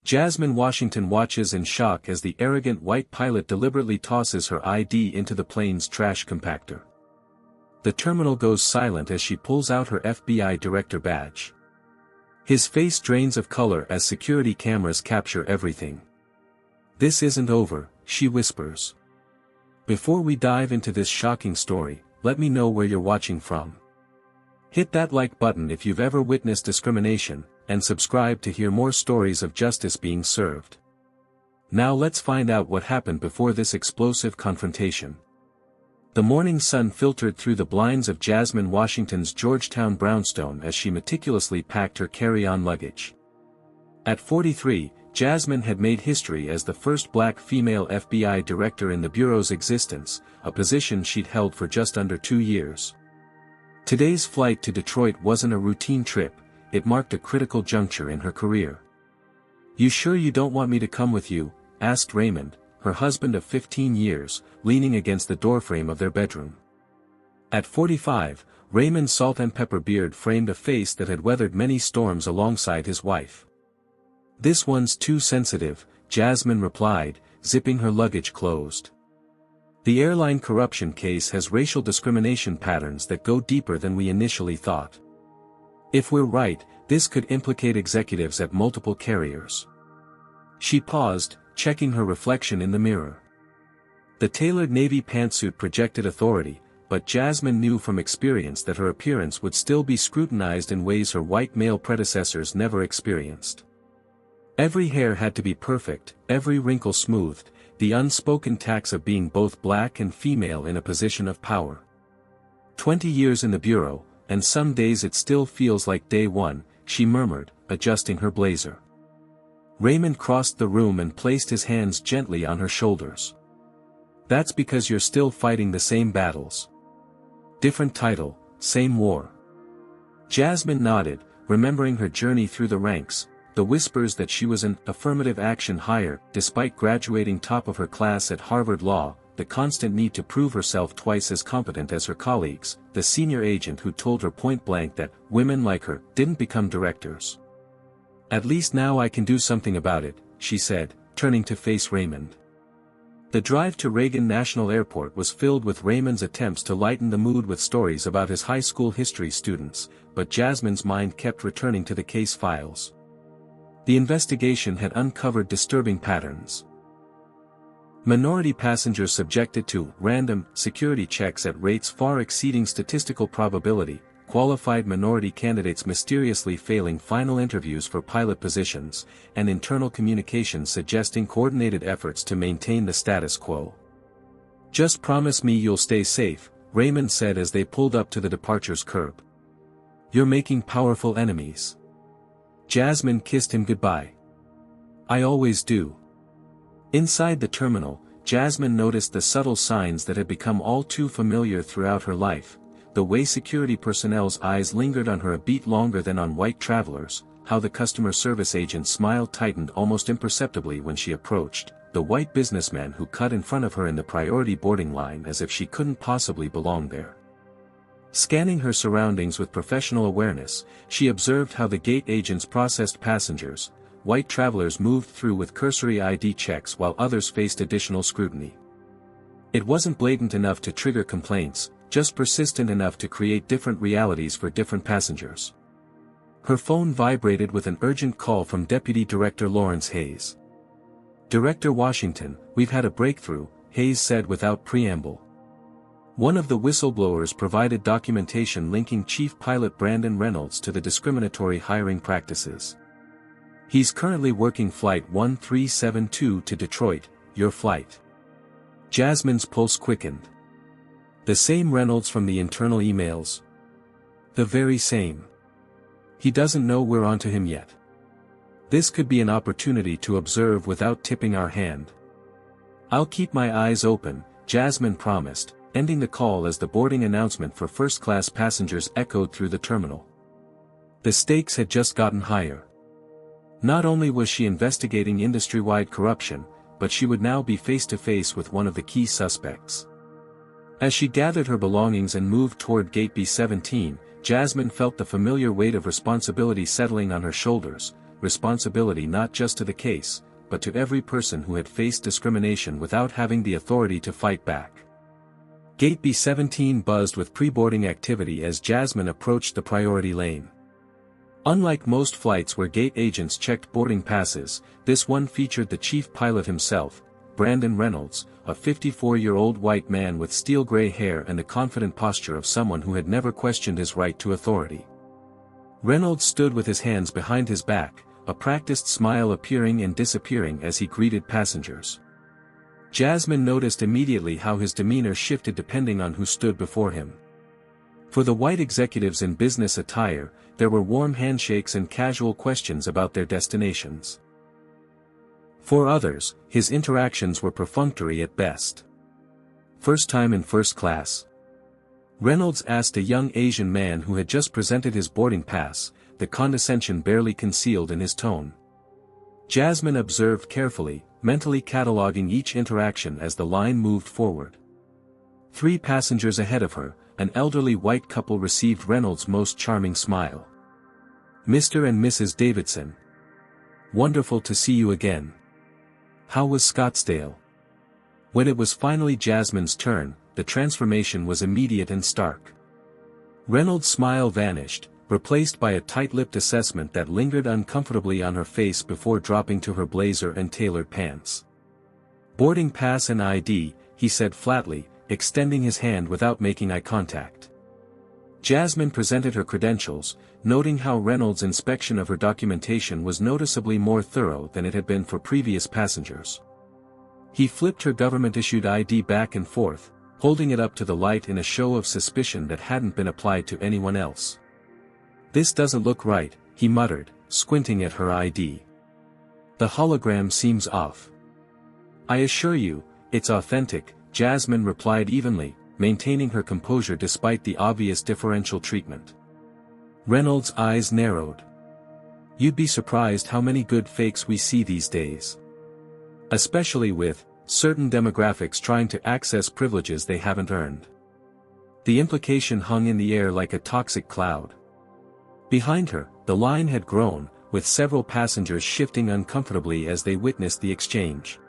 Jasmine Washington watches in shock as the arrogant white pilot deliberately tosses her ID into the plane's trash compactor. The terminal goes silent as she pulls out her FBI Director badge. His face drains of color as security cameras capture everything. "This isn't over," she whispers. "Before we dive into this shocking story, let me know where you're watching from. Hit that like button if you've ever witnessed discrimination, and subscribe to hear more stories of justice being served." Now let's find out what happened before this explosive confrontation. The morning sun filtered through the blinds of Jasmine Washington's Georgetown brownstone as she meticulously packed her carry-on luggage. At 43, Jasmine had made history as the first black female FBI director in the Bureau's existence, a position she'd held for just under 2 years. Today's flight to Detroit wasn't a routine trip, it marked a critical juncture in her career. "You sure you don't want me to come with you?" asked Raymond, her husband of 15 years, leaning against the doorframe of their bedroom. At 45, Raymond's salt and pepper beard framed a face that had weathered many storms alongside his wife. "This one's too sensitive," Jasmine replied, zipping her luggage closed. "The airline corruption case has racial discrimination patterns that go deeper than we initially thought. If we're right, this could implicate executives at multiple carriers." She paused, checking her reflection in the mirror. The tailored navy pantsuit projected authority, but Jasmine knew from experience that her appearance would still be scrutinized in ways her white male predecessors never experienced. Every hair had to be perfect, every wrinkle smoothed, the unspoken tax of being both black and female in a position of power. 20 years in the Bureau, and some days it still feels like day one, she murmured, adjusting her blazer. Raymond crossed the room and placed his hands gently on her shoulders. "That's because you're still fighting the same battles. Different title, same war." Jasmine nodded, remembering her journey through the ranks, the whispers that she was an affirmative action hire, despite graduating top of her class at Harvard Law, the constant need to prove herself twice as competent as her colleagues, the senior agent who told her point-blank that women like her didn't become directors. "At least now I can do something about it," she said, turning to face Raymond. The drive to Reagan National Airport was filled with Raymond's attempts to lighten the mood with stories about his high school history students, but Jasmine's mind kept returning to the case files. The investigation had uncovered disturbing patterns. Minority passengers subjected to random security checks at rates far exceeding statistical probability, qualified minority candidates mysteriously failing final interviews for pilot positions, and internal communications suggesting coordinated efforts to maintain the status quo. "Just promise me you'll stay safe," Raymond said as they pulled up to the departure's curb. "You're making powerful enemies." Jasmine kissed him goodbye. "I always do." Inside the terminal, Jasmine noticed the subtle signs that had become all too familiar throughout her life, the way security personnel's eyes lingered on her a beat longer than on white travelers, how the customer service agent's smile tightened almost imperceptibly when she approached, the white businessman who cut in front of her in the priority boarding line as if she couldn't possibly belong there. Scanning her surroundings with professional awareness, she observed how the gate agents processed passengers. White travelers moved through with cursory ID checks while others faced additional scrutiny. It wasn't blatant enough to trigger complaints, just persistent enough to create different realities for different passengers. Her phone vibrated with an urgent call from Deputy Director Lawrence Hayes. "Director Washington, we've had a breakthrough," Hayes said without preamble. One of the whistleblowers provided documentation linking Chief Pilot Brandon Reynolds to the discriminatory hiring practices. "He's currently working Flight 1372 to Detroit, your flight." Jasmine's pulse quickened. "The same Reynolds from the internal emails?" "The very same. He doesn't know we're onto him yet. This could be an opportunity to observe without tipping our hand." "I'll keep my eyes open," Jasmine promised, ending the call as the boarding announcement for first-class passengers echoed through the terminal. The stakes had just gotten higher. Not only was she investigating industry-wide corruption, but she would now be face-to-face with one of the key suspects. As she gathered her belongings and moved toward Gate B-17, Jasmine felt the familiar weight of responsibility settling on her shoulders, responsibility not just to the case, but to every person who had faced discrimination without having the authority to fight back. Gate B-17 buzzed with pre-boarding activity as Jasmine approached the priority lane. Unlike most flights where gate agents checked boarding passes, this one featured the chief pilot himself, Brandon Reynolds, a 54-year-old white man with steel gray hair and the confident posture of someone who had never questioned his right to authority. Reynolds stood with his hands behind his back, a practiced smile appearing and disappearing as he greeted passengers. Jasmine noticed immediately how his demeanor shifted depending on who stood before him. For the white executives in business attire, there were warm handshakes and casual questions about their destinations. For others, his interactions were perfunctory at best. First time in first class? Reynolds asked a young Asian man who had just presented his boarding pass, the condescension barely concealed in his tone. Jasmine observed carefully, mentally cataloging each interaction as the line moved forward. 3 passengers ahead of her, an elderly white couple received Reynolds' most charming smile. "Mr. and Mrs. Davidson. Wonderful to see you again. How was Scottsdale?" When it was finally Jasmine's turn, the transformation was immediate and stark. Reynolds' smile vanished, replaced by a tight-lipped assessment that lingered uncomfortably on her face before dropping to her blazer and tailored pants. "Boarding pass and ID," he said flatly, extending his hand without making eye contact. Jasmine presented her credentials, noting how Reynolds' inspection of her documentation was noticeably more thorough than it had been for previous passengers. He flipped her government-issued ID back and forth, holding it up to the light in a show of suspicion that hadn't been applied to anyone else. "This doesn't look right," he muttered, squinting at her ID. "The hologram seems off." "I assure you, it's authentic," Jasmine replied evenly, maintaining her composure despite the obvious differential treatment. Reynolds' eyes narrowed. "You'd be surprised how many good fakes we see these days. Especially with certain demographics trying to access privileges they haven't earned." The implication hung in the air like a toxic cloud. Behind her, the line had grown, with several passengers shifting uncomfortably as they witnessed the exchange.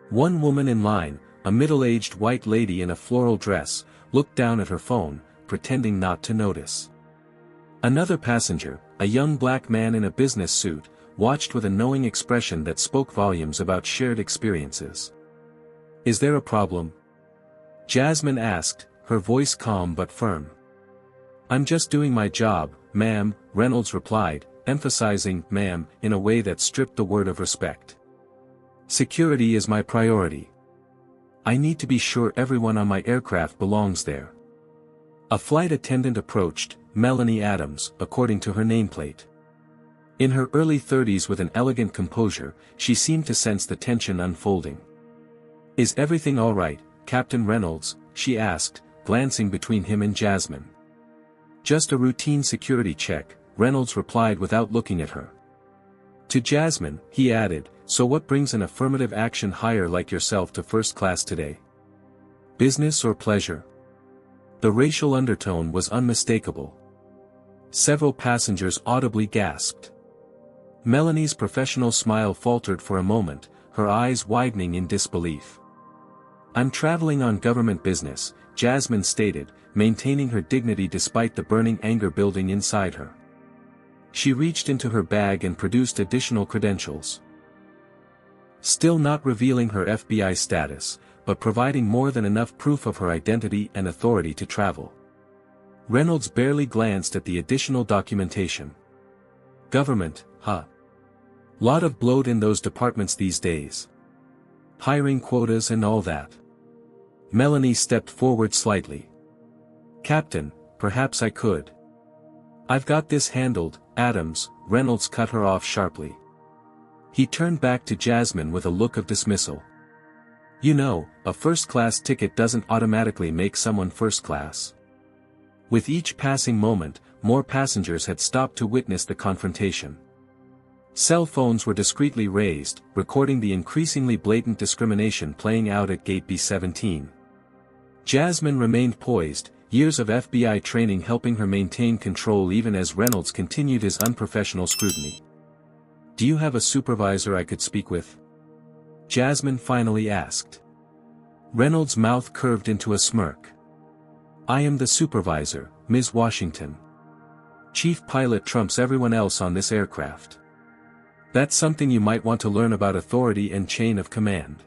One woman in line, a middle-aged white lady in a floral dress, looked down at her phone, pretending not to notice. Another passenger, a young black man in a business suit, watched with a knowing expression that spoke volumes about shared experiences. "Is there a problem?" Jasmine asked, her voice calm but firm. "I'm just doing my job, ma'am," Reynolds replied, emphasizing "ma'am" in a way that stripped the word of respect. "Security is my priority. I need to be sure everyone on my aircraft belongs there." A flight attendant approached, Melanie Adams, according to her nameplate. In her early 30s with an elegant composure, she seemed to sense the tension unfolding. "Is everything all right, Captain Reynolds?" she asked, glancing between him and Jasmine. "Just a routine security check," Reynolds replied without looking at her. To Jasmine, he added, "So what brings an affirmative action hire like yourself to first class today? Business or pleasure?" The racial undertone was unmistakable. Several passengers audibly gasped. Melanie's professional smile faltered for a moment, her eyes widening in disbelief. "I'm traveling on government business," Jasmine stated, maintaining her dignity despite the burning anger building inside her. She reached into her bag and produced additional credentials. Still not revealing her FBI status, but providing more than enough proof of her identity and authority to travel. Reynolds barely glanced at the additional documentation. "Government, huh? Lot of bloat in those departments these days. Hiring quotas and all that." Melanie stepped forward slightly. "Captain, perhaps I could." "I've got this handled, Adams," Reynolds cut her off sharply. He turned back to Jasmine with a look of dismissal. "You know, a first-class ticket doesn't automatically make someone first class." With each passing moment, more passengers had stopped to witness the confrontation. Cell phones were discreetly raised, recording the increasingly blatant discrimination playing out at Gate B-17. Jasmine remained poised, years of FBI training helping her maintain control even as Reynolds continued his unprofessional scrutiny. "Do you have a supervisor I could speak with?" Jasmine finally asked. Reynolds' mouth curved into a smirk. "I am the supervisor, Ms. Washington. Chief pilot trumps everyone else on this aircraft. That's something you might want to learn about authority and chain of command."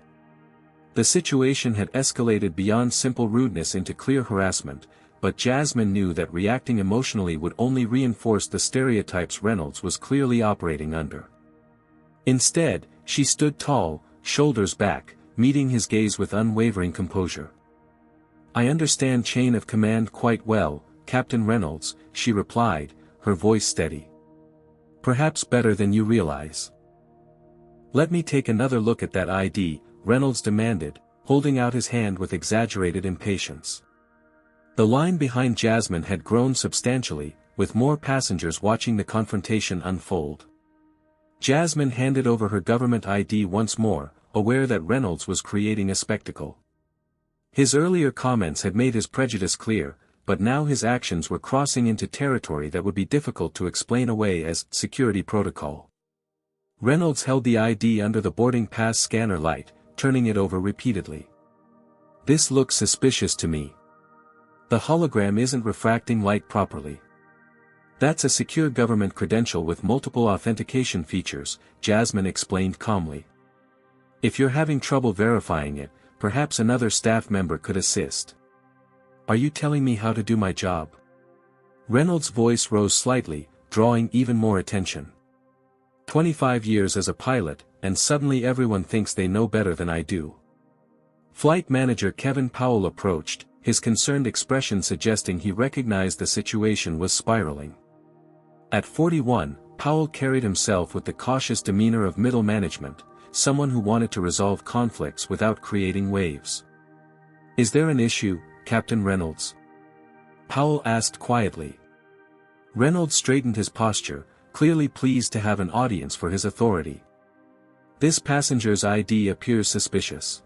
The situation had escalated beyond simple rudeness into clear harassment, but Jasmine knew that reacting emotionally would only reinforce the stereotypes Reynolds was clearly operating under. Instead, she stood tall, shoulders back, meeting his gaze with unwavering composure. "I understand chain of command quite well, Captain Reynolds," she replied, her voice steady. "Perhaps better than you realize." "Let me take another look at that ID," Reynolds demanded, holding out his hand with exaggerated impatience. The line behind Jasmine had grown substantially, with more passengers watching the confrontation unfold. Jasmine handed over her government ID once more, aware that Reynolds was creating a spectacle. His earlier comments had made his prejudice clear, but now his actions were crossing into territory that would be difficult to explain away as security protocol. Reynolds held the ID under the boarding pass scanner light, turning it over repeatedly. "This looks suspicious to me. The hologram isn't refracting light properly." "That's a secure government credential with multiple authentication features," Jasmine explained calmly. "If you're having trouble verifying it, perhaps another staff member could assist." "Are you telling me how to do my job?" Reynolds' voice rose slightly, drawing even more attention. 25 years as a pilot, and suddenly everyone thinks they know better than I do." Flight manager Kevin Powell approached, his concerned expression suggesting he recognized the situation was spiraling. At 41, Powell carried himself with the cautious demeanor of middle management, someone who wanted to resolve conflicts without creating waves. "Is there an issue, Captain Reynolds?" Powell asked quietly. Reynolds straightened his posture, clearly pleased to have an audience for his authority. "This passenger's ID appears suspicious.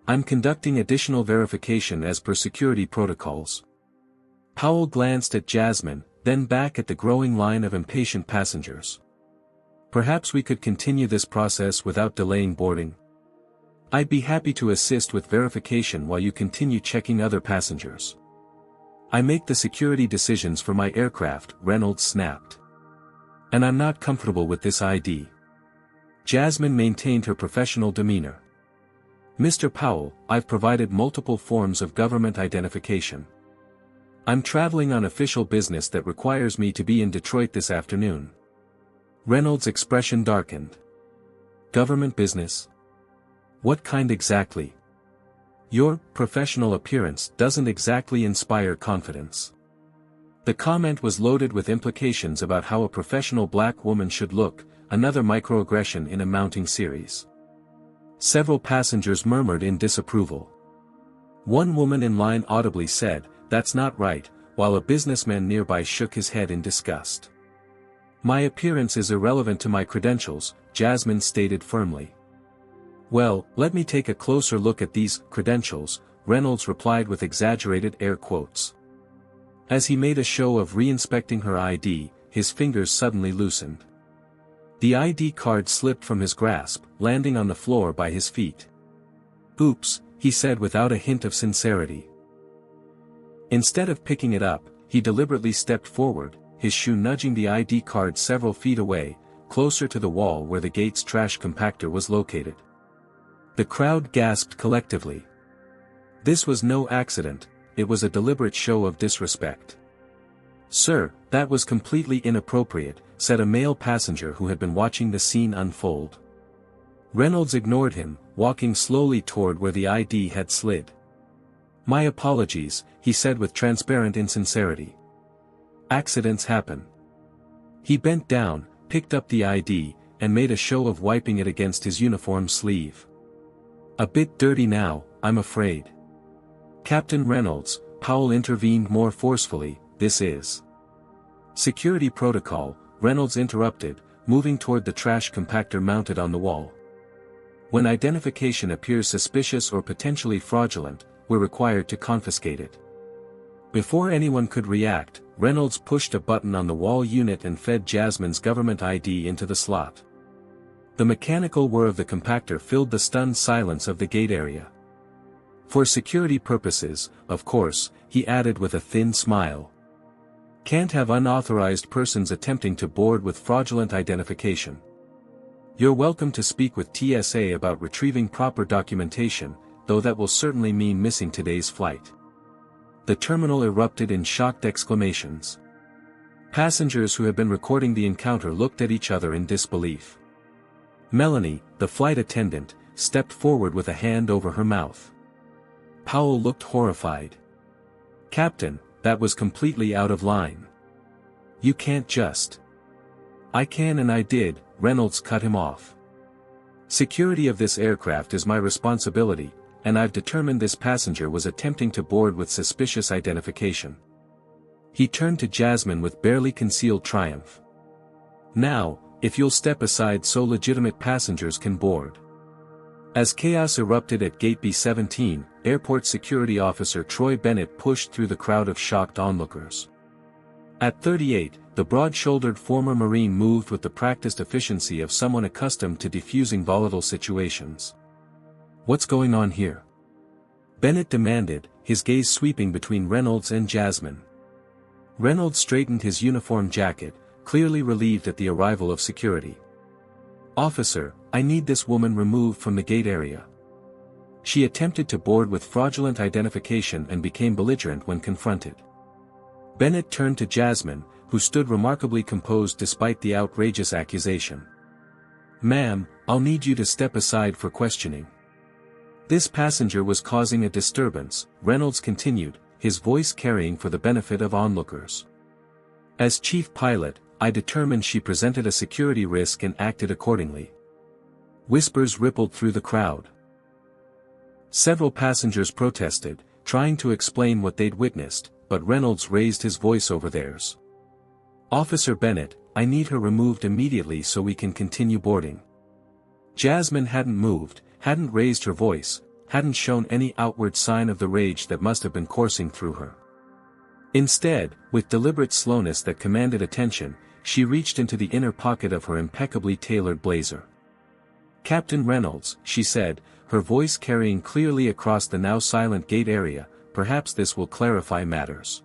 I'm conducting additional verification as per security protocols." Powell glanced at Jasmine, then back at the growing line of impatient passengers. "Perhaps we could continue this process without delaying boarding. I'd be happy to assist with verification while you continue checking other passengers." "I make the security decisions for my aircraft," Reynolds snapped. "And I'm not comfortable with this ID." Jasmine maintained her professional demeanor. "Mr. Powell, I've provided multiple forms of government identification. I'm traveling on official business that requires me to be in Detroit this afternoon." Reynolds' expression darkened. "Government business? What kind exactly?" "Your professional appearance doesn't exactly inspire confidence." The comment was loaded with implications about how a professional black woman should look, another microaggression in a mounting series. Several passengers murmured in disapproval. One woman in line audibly said, "That's not right," while a businessman nearby shook his head in disgust. "My appearance is irrelevant to my credentials," Jasmine stated firmly. "Well, let me take a closer look at these credentials," Reynolds replied with exaggerated air quotes. As he made a show of re-inspecting her ID, his fingers suddenly loosened. The ID card slipped from his grasp, landing on the floor by his feet. "Oops," he said without a hint of sincerity. Instead of picking it up, he deliberately stepped forward, his shoe nudging the ID card several feet away, closer to the wall where the gate's trash compactor was located. The crowd gasped collectively. This was no accident, it was a deliberate show of disrespect. "Sir, that was completely inappropriate," said a male passenger who had been watching the scene unfold. Reynolds ignored him, walking slowly toward where the ID had slid. "My apologies," he said with transparent insincerity. "Accidents happen." He bent down, picked up the ID, and made a show of wiping it against his uniform sleeve. "A bit dirty now, I'm afraid." "Captain Reynolds," Powell intervened more forcefully, "this is security protocol," Reynolds interrupted, moving toward the trash compactor mounted on the wall. "When identification appears suspicious or potentially fraudulent, we're required to confiscate it." Before anyone could react, Reynolds pushed a button on the wall unit and fed Jasmine's government ID into the slot. The mechanical whir of the compactor filled the stunned silence of the gate area. For security purposes, of course, he added with a thin smile. Can't have unauthorized persons attempting to board with fraudulent identification. You're welcome to speak with TSA about retrieving proper documentation, though that will certainly mean missing today's flight. The terminal erupted in shocked exclamations. Passengers who had been recording the encounter looked at each other in disbelief. Melanie, the flight attendant, stepped forward with a hand over her mouth. Powell looked horrified. Captain, that was completely out of line. You can't just. I can and I did, Reynolds cut him off. Security of this aircraft is my responsibility, and I've determined this passenger was attempting to board with suspicious identification. He turned to Jasmine with barely concealed triumph. Now, if you'll step aside so legitimate passengers can board. As chaos erupted at Gate B-17, Airport Security Officer Troy Bennett pushed through the crowd of shocked onlookers. At 38, the broad-shouldered former Marine moved with the practiced efficiency of someone accustomed to defusing volatile situations. What's going on here? Bennett demanded, his gaze sweeping between Reynolds and Jasmine. Reynolds straightened his uniform jacket, clearly relieved at the arrival of security. Officer, I need this woman removed from the gate area. She attempted to board with fraudulent identification and became belligerent when confronted. Bennett turned to Jasmine, who stood remarkably composed despite the outrageous accusation. Ma'am, I'll need you to step aside for questioning. This passenger was causing a disturbance, Reynolds continued, his voice carrying for the benefit of onlookers. As chief pilot, I determined she presented a security risk and acted accordingly. Whispers rippled through the crowd. Several passengers protested, trying to explain what they'd witnessed, but Reynolds raised his voice over theirs. Officer Bennett, I need her removed immediately so we can continue boarding. Jasmine hadn't moved, hadn't raised her voice, hadn't shown any outward sign of the rage that must have been coursing through her. Instead, with deliberate slowness that commanded attention, she reached into the inner pocket of her impeccably tailored blazer. Captain Reynolds, she said, her voice carrying clearly across the now silent gate area, perhaps this will clarify matters.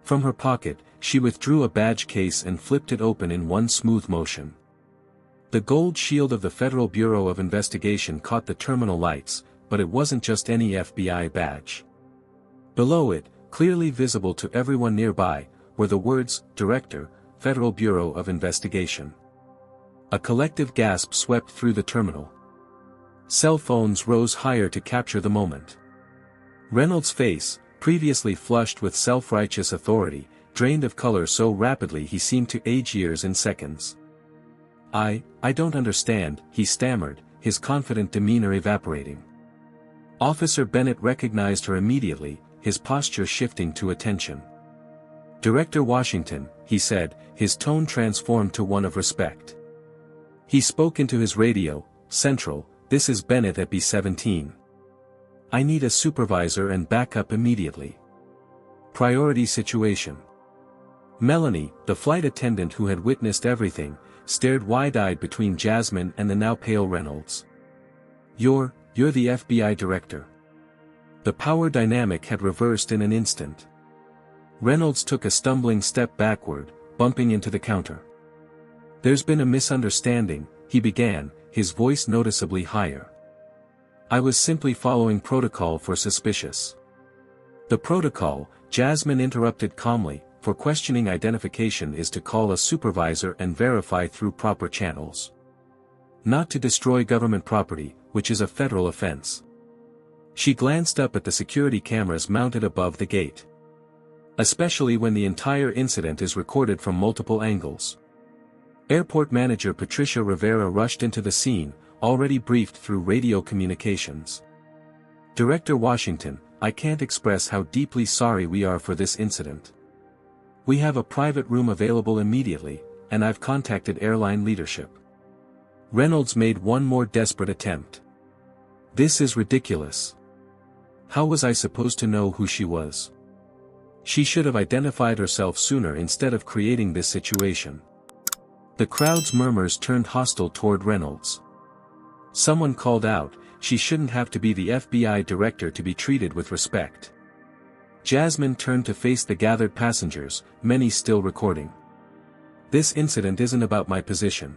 From her pocket, she withdrew a badge case and flipped it open in one smooth motion. The gold shield of the Federal Bureau of Investigation caught the terminal lights, but it wasn't just any FBI badge. Below it, clearly visible to everyone nearby, were the words, Director, Federal Bureau of Investigation. A collective gasp swept through the terminal. Cell phones rose higher to capture the moment. Reynolds' face, previously flushed with self-righteous authority, drained of color so rapidly he seemed to age years in seconds. I don't understand, he stammered, his confident demeanor evaporating. Officer Bennett recognized her immediately, his posture shifting to attention. Director Washington, he said, his tone transformed to one of respect. He spoke into his radio, Central, this is Bennett at B-17. I need a supervisor and backup immediately. Priority situation. Melanie, the flight attendant who had witnessed everything, stared wide-eyed between Jasmine and the now pale Reynolds. You're the FBI director. The power dynamic had reversed in an instant. Reynolds took a stumbling step backward, bumping into the counter. There's been a misunderstanding, he began, his voice noticeably higher. I was simply following protocol for suspicious. The protocol, Jasmine interrupted calmly, for questioning identification is to call a supervisor and verify through proper channels. Not to destroy government property, which is a federal offense. She glanced up at the security cameras mounted above the gate. Especially when the entire incident is recorded from multiple angles. Airport manager Patricia Rivera rushed into the scene, already briefed through radio communications. Director Washington, I can't express how deeply sorry we are for this incident. We have a private room available immediately, and I've contacted airline leadership. Reynolds made one more desperate attempt. This is ridiculous. How was I supposed to know who she was? She should have identified herself sooner instead of creating this situation. The crowd's murmurs turned hostile toward Reynolds. Someone called out, "She shouldn't have to be the FBI director to be treated with respect." Jasmine turned to face the gathered passengers, many still recording. "This incident isn't about my position.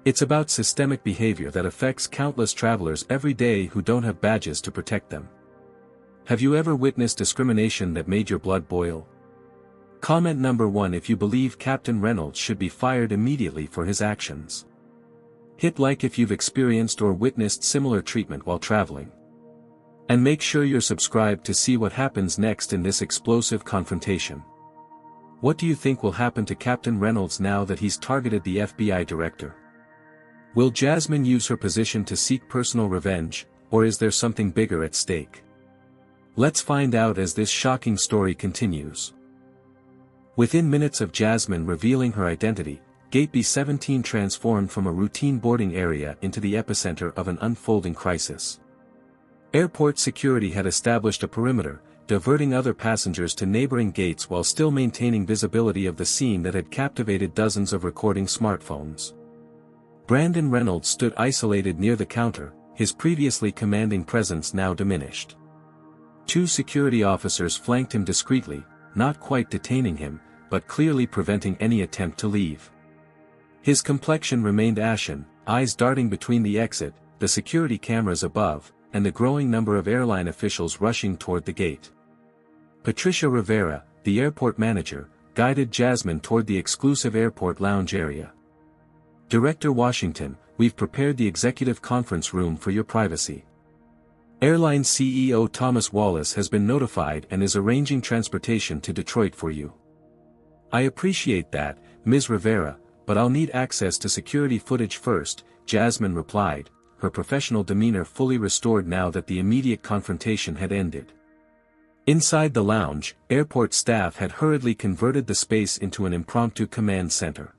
It's about systemic behavior that affects countless travelers every day who don't have badges to protect them. Have you ever witnessed discrimination that made your blood boil? Comment number 1 if you believe Captain Reynolds should be fired immediately for his actions. Hit like if you've experienced or witnessed similar treatment while traveling. And make sure you're subscribed to see what happens next in this explosive confrontation. What do you think will happen to Captain Reynolds now that he's targeted the FBI director? Will Jasmine use her position to seek personal revenge, or is there something bigger at stake? Let's find out as this shocking story continues. Within minutes of Jasmine revealing her identity, Gate B-17 transformed from a routine boarding area into the epicenter of an unfolding crisis. Airport security had established a perimeter, diverting other passengers to neighboring gates while still maintaining visibility of the scene that had captivated dozens of recording smartphones. Brandon Reynolds stood isolated near the counter, his previously commanding presence now diminished. 2 security officers flanked him discreetly, not quite detaining him, but clearly preventing any attempt to leave. His complexion remained ashen, eyes darting between the exit, the security cameras above, and the growing number of airline officials rushing toward the gate. Patricia Rivera, the airport manager, guided Jasmine toward the exclusive airport lounge area. "Director Washington, we've prepared the executive conference room for your privacy. Airline CEO Thomas Wallace has been notified and is arranging transportation to Detroit for you." "I appreciate that, Ms. Rivera, but I'll need access to security footage first," Jasmine replied, her professional demeanor fully restored now that the immediate confrontation had ended. Inside the lounge, airport staff had hurriedly converted the space into an impromptu command center.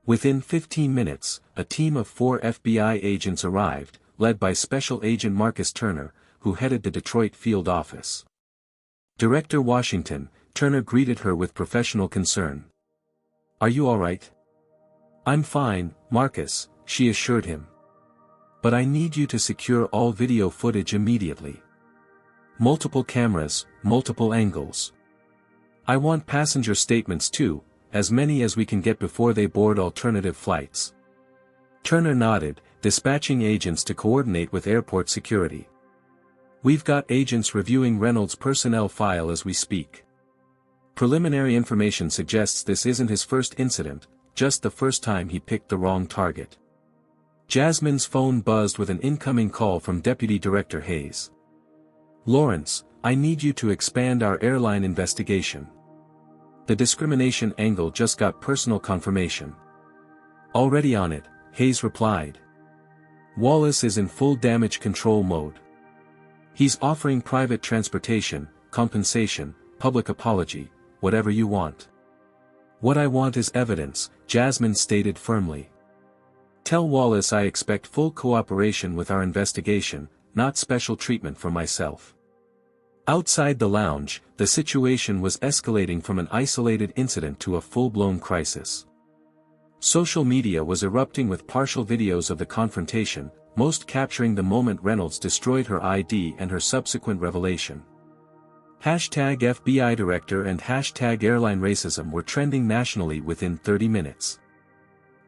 Within 15 minutes, a team of 4 FBI agents arrived, led by Special Agent Marcus Turner, who headed the Detroit field office. "Director Washington," Turner greeted her with professional concern. "Are you all right?" "I'm fine, Marcus," she assured him. "But I need you to secure all video footage immediately. Multiple cameras, multiple angles. I want passenger statements too, as many as we can get before they board alternative flights." Turner nodded, dispatching agents to coordinate with airport security. "We've got agents reviewing Reynolds' personnel file as we speak. Preliminary information suggests this isn't his first incident, just the first time he picked the wrong target." Jasmine's phone buzzed with an incoming call from Deputy Director Hayes. "Lawrence, I need you to expand our airline investigation. The discrimination angle just got personal confirmation." "Already on it," Hayes replied. "Wallace is in full damage control mode. He's offering private transportation, compensation, public apology, whatever you want." "What I want is evidence," Jasmine stated firmly. "Tell Wallace I expect full cooperation with our investigation, not special treatment for myself." Outside the lounge, the situation was escalating from an isolated incident to a full-blown crisis. Social media was erupting with partial videos of the confrontation, most capturing the moment Reynolds destroyed her ID and her subsequent revelation. #FBI Director and #Airline Racism were trending nationally within 30 minutes.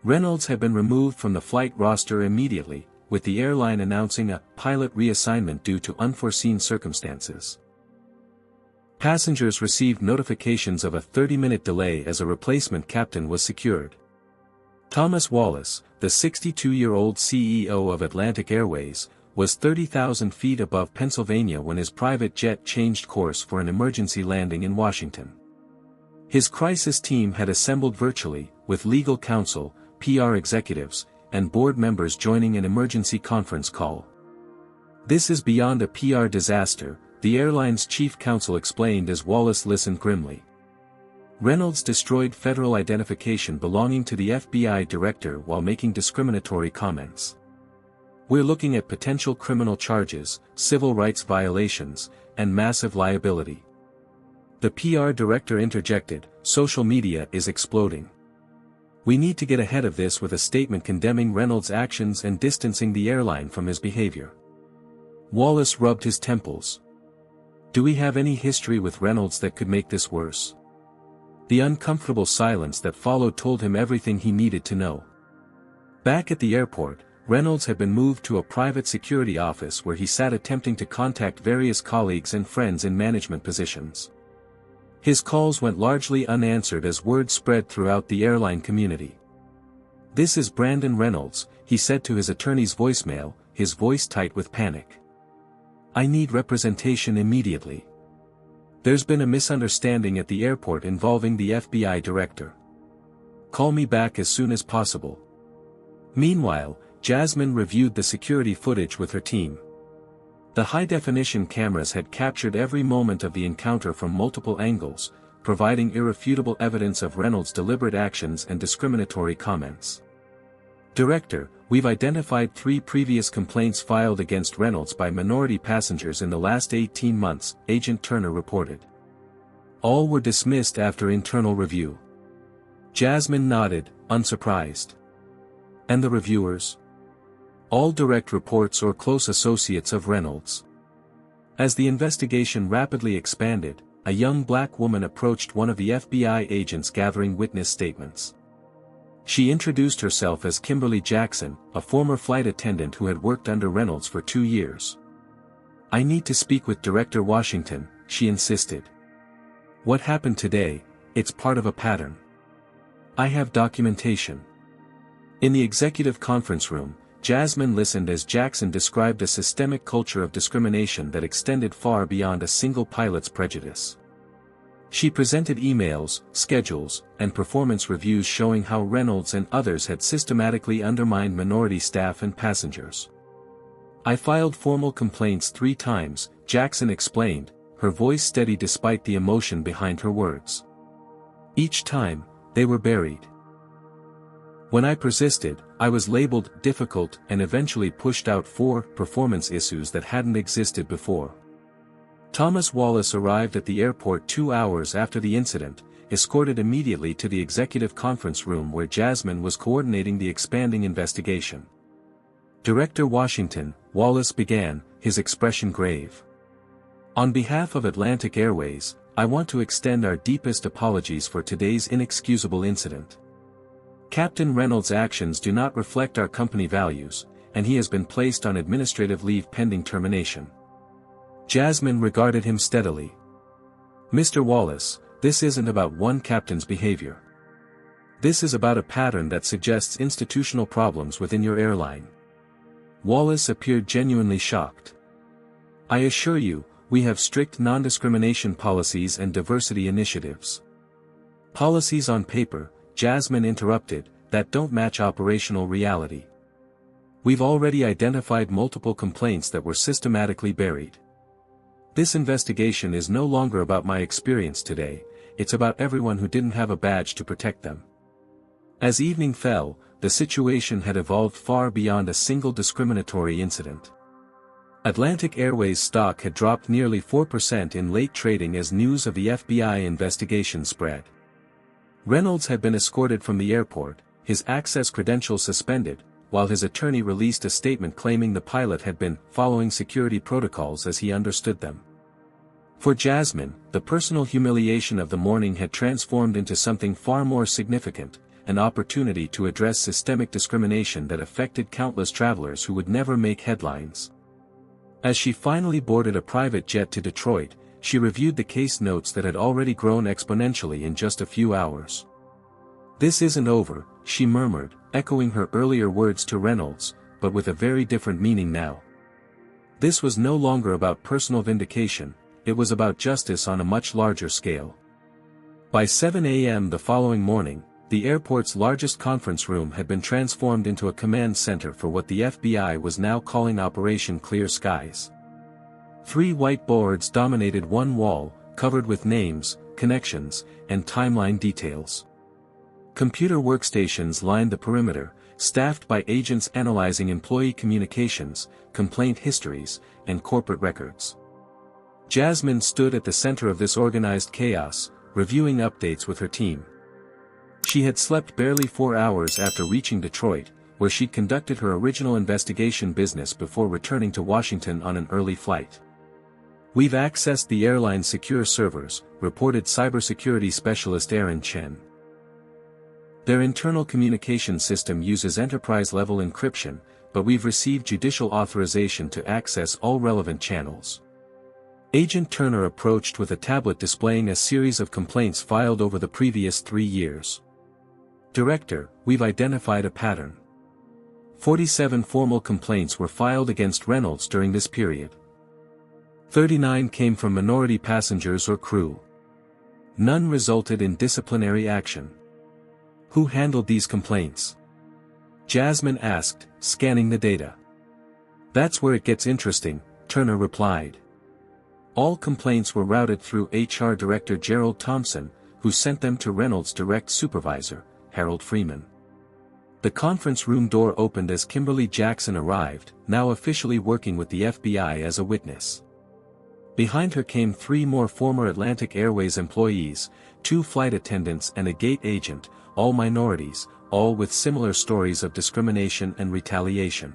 Reynolds had been removed from the flight roster immediately, with the airline announcing a pilot reassignment due to unforeseen circumstances. Passengers received notifications of a 30-minute delay as a replacement captain was secured. Thomas Wallace, the 62-year-old CEO of Atlantic Airways, was 30,000 feet above Pennsylvania when his private jet changed course for an emergency landing in Washington. His crisis team had assembled virtually, with legal counsel, PR executives, and board members joining an emergency conference call. "This is beyond a PR disaster," the airline's chief counsel explained as Wallace listened grimly. "Reynolds destroyed federal identification belonging to the FBI director while making discriminatory comments. We're looking at potential criminal charges, civil rights violations, and massive liability." The PR director interjected, "Social media is exploding. We need to get ahead of this with a statement condemning Reynolds' actions and distancing the airline from his behavior." Wallace rubbed his temples. "Do we have any history with Reynolds that could make this worse?" The uncomfortable silence that followed told him everything he needed to know. Back at the airport, Reynolds had been moved to a private security office where he sat attempting to contact various colleagues and friends in management positions. His calls went largely unanswered as word spread throughout the airline community. "This is Brandon Reynolds," he said to his attorney's voicemail, his voice tight with panic. "I need representation immediately. There's been a misunderstanding at the airport involving the FBI director. Call me back as soon as possible." Meanwhile, Jasmine reviewed the security footage with her team. The high-definition cameras had captured every moment of the encounter from multiple angles, providing irrefutable evidence of Reynolds' deliberate actions and discriminatory comments. "Director, we've identified 3 previous complaints filed against Reynolds by minority passengers in the last 18 months, Agent Turner reported. All were dismissed after internal review." Jasmine nodded, unsurprised. "And the reviewers?" "All direct reports or close associates of Reynolds." As the investigation rapidly expanded, a young black woman approached one of the FBI agents gathering witness statements. She introduced herself as Kimberly Jackson, a former flight attendant who had worked under Reynolds for 2 years. "I need to speak with Director Washington," she insisted. "What happened today, it's part of a pattern. I have documentation." In the executive conference room, Jasmine listened as Jackson described a systemic culture of discrimination that extended far beyond a single pilot's prejudice. She presented emails, schedules, and performance reviews showing how Reynolds and others had systematically undermined minority staff and passengers. "I filed formal complaints 3 times, Jackson explained, her voice steady despite the emotion behind her words. "Each time, they were buried. When I persisted, I was labeled difficult and eventually pushed out 4 performance issues that hadn't existed before." Thomas Wallace arrived at the airport 2 hours after the incident, escorted immediately to the executive conference room where Jasmine was coordinating the expanding investigation. "Director Washington," Wallace began, his expression grave. "On behalf of Atlantic Airways, I want to extend our deepest apologies for today's inexcusable incident. Captain Reynolds' actions do not reflect our company values, and he has been placed on administrative leave pending termination." Jasmine regarded him steadily. "Mr. Wallace, this isn't about one captain's behavior. This is about a pattern that suggests institutional problems within your airline." Wallace appeared genuinely shocked. "I assure you, we have strict non-discrimination policies and diversity initiatives." "Policies on paper," Jasmine interrupted, "that don't match operational reality. We've already identified multiple complaints that were systematically buried. This investigation is no longer about my experience today, it's about everyone who didn't have a badge to protect them." As evening fell, the situation had evolved far beyond a single discriminatory incident. Atlantic Airways stock had dropped nearly 4% in late trading as news of the FBI investigation spread. Reynolds had been escorted from the airport, his access credentials suspended, while his attorney released a statement claiming the pilot had been following security protocols as he understood them. For Jasmine, the personal humiliation of the morning had transformed into something far more significant, an opportunity to address systemic discrimination that affected countless travelers who would never make headlines. As she finally boarded a private jet to Detroit, she reviewed the case notes that had already grown exponentially in just a few hours. "This isn't over," she murmured, echoing her earlier words to Reynolds, but with a very different meaning now. This was no longer about personal vindication, it was about justice on a much larger scale. By 7 a.m. the following morning, the airport's largest conference room had been transformed into a command center for what the FBI was now calling Operation Clear Skies. 3 white boards dominated one wall, covered with names, connections, and timeline details. Computer workstations lined the perimeter, staffed by agents analyzing employee communications, complaint histories, and corporate records. Jasmine stood at the center of this organized chaos, reviewing updates with her team. She had slept barely 4 hours after reaching Detroit, where she'd conducted her original investigation business before returning to Washington on an early flight. "We've accessed the airline's secure servers," reported cybersecurity specialist Aaron Chen. "Their internal communication system uses enterprise-level encryption, but we've received judicial authorization to access all relevant channels." Agent Turner approached with a tablet displaying a series of complaints filed over the previous 3 years. "Director, we've identified a pattern. 47 formal complaints were filed against Reynolds during this period. 39 came from minority passengers or crew. None resulted in disciplinary action. Who handled these complaints?" Jasmine asked, scanning the data. "That's where it gets interesting," Turner replied. "All complaints were routed through HR Director Gerald Thompson, who sent them to Reynolds' direct supervisor, Harold Freeman." The conference room door opened as Kimberly Jackson arrived, now officially working with the FBI as a witness. Behind her came 3 more former Atlantic Airways employees, 2 flight attendants and a gate agent, all minorities, all with similar stories of discrimination and retaliation.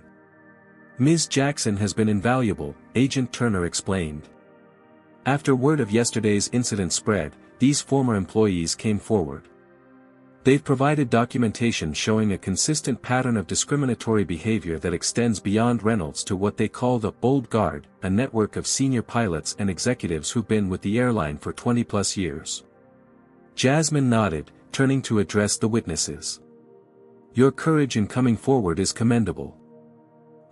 "Ms. Jackson has been invaluable," Agent Turner explained. After word of yesterday's incident spread, these former employees came forward. They've provided documentation showing a consistent pattern of discriminatory behavior that extends beyond Reynolds to what they call the Old Guard, a network of senior pilots and executives who've been with the airline for 20-plus years. Jasmine nodded, turning to address the witnesses. "Your courage in coming forward is commendable.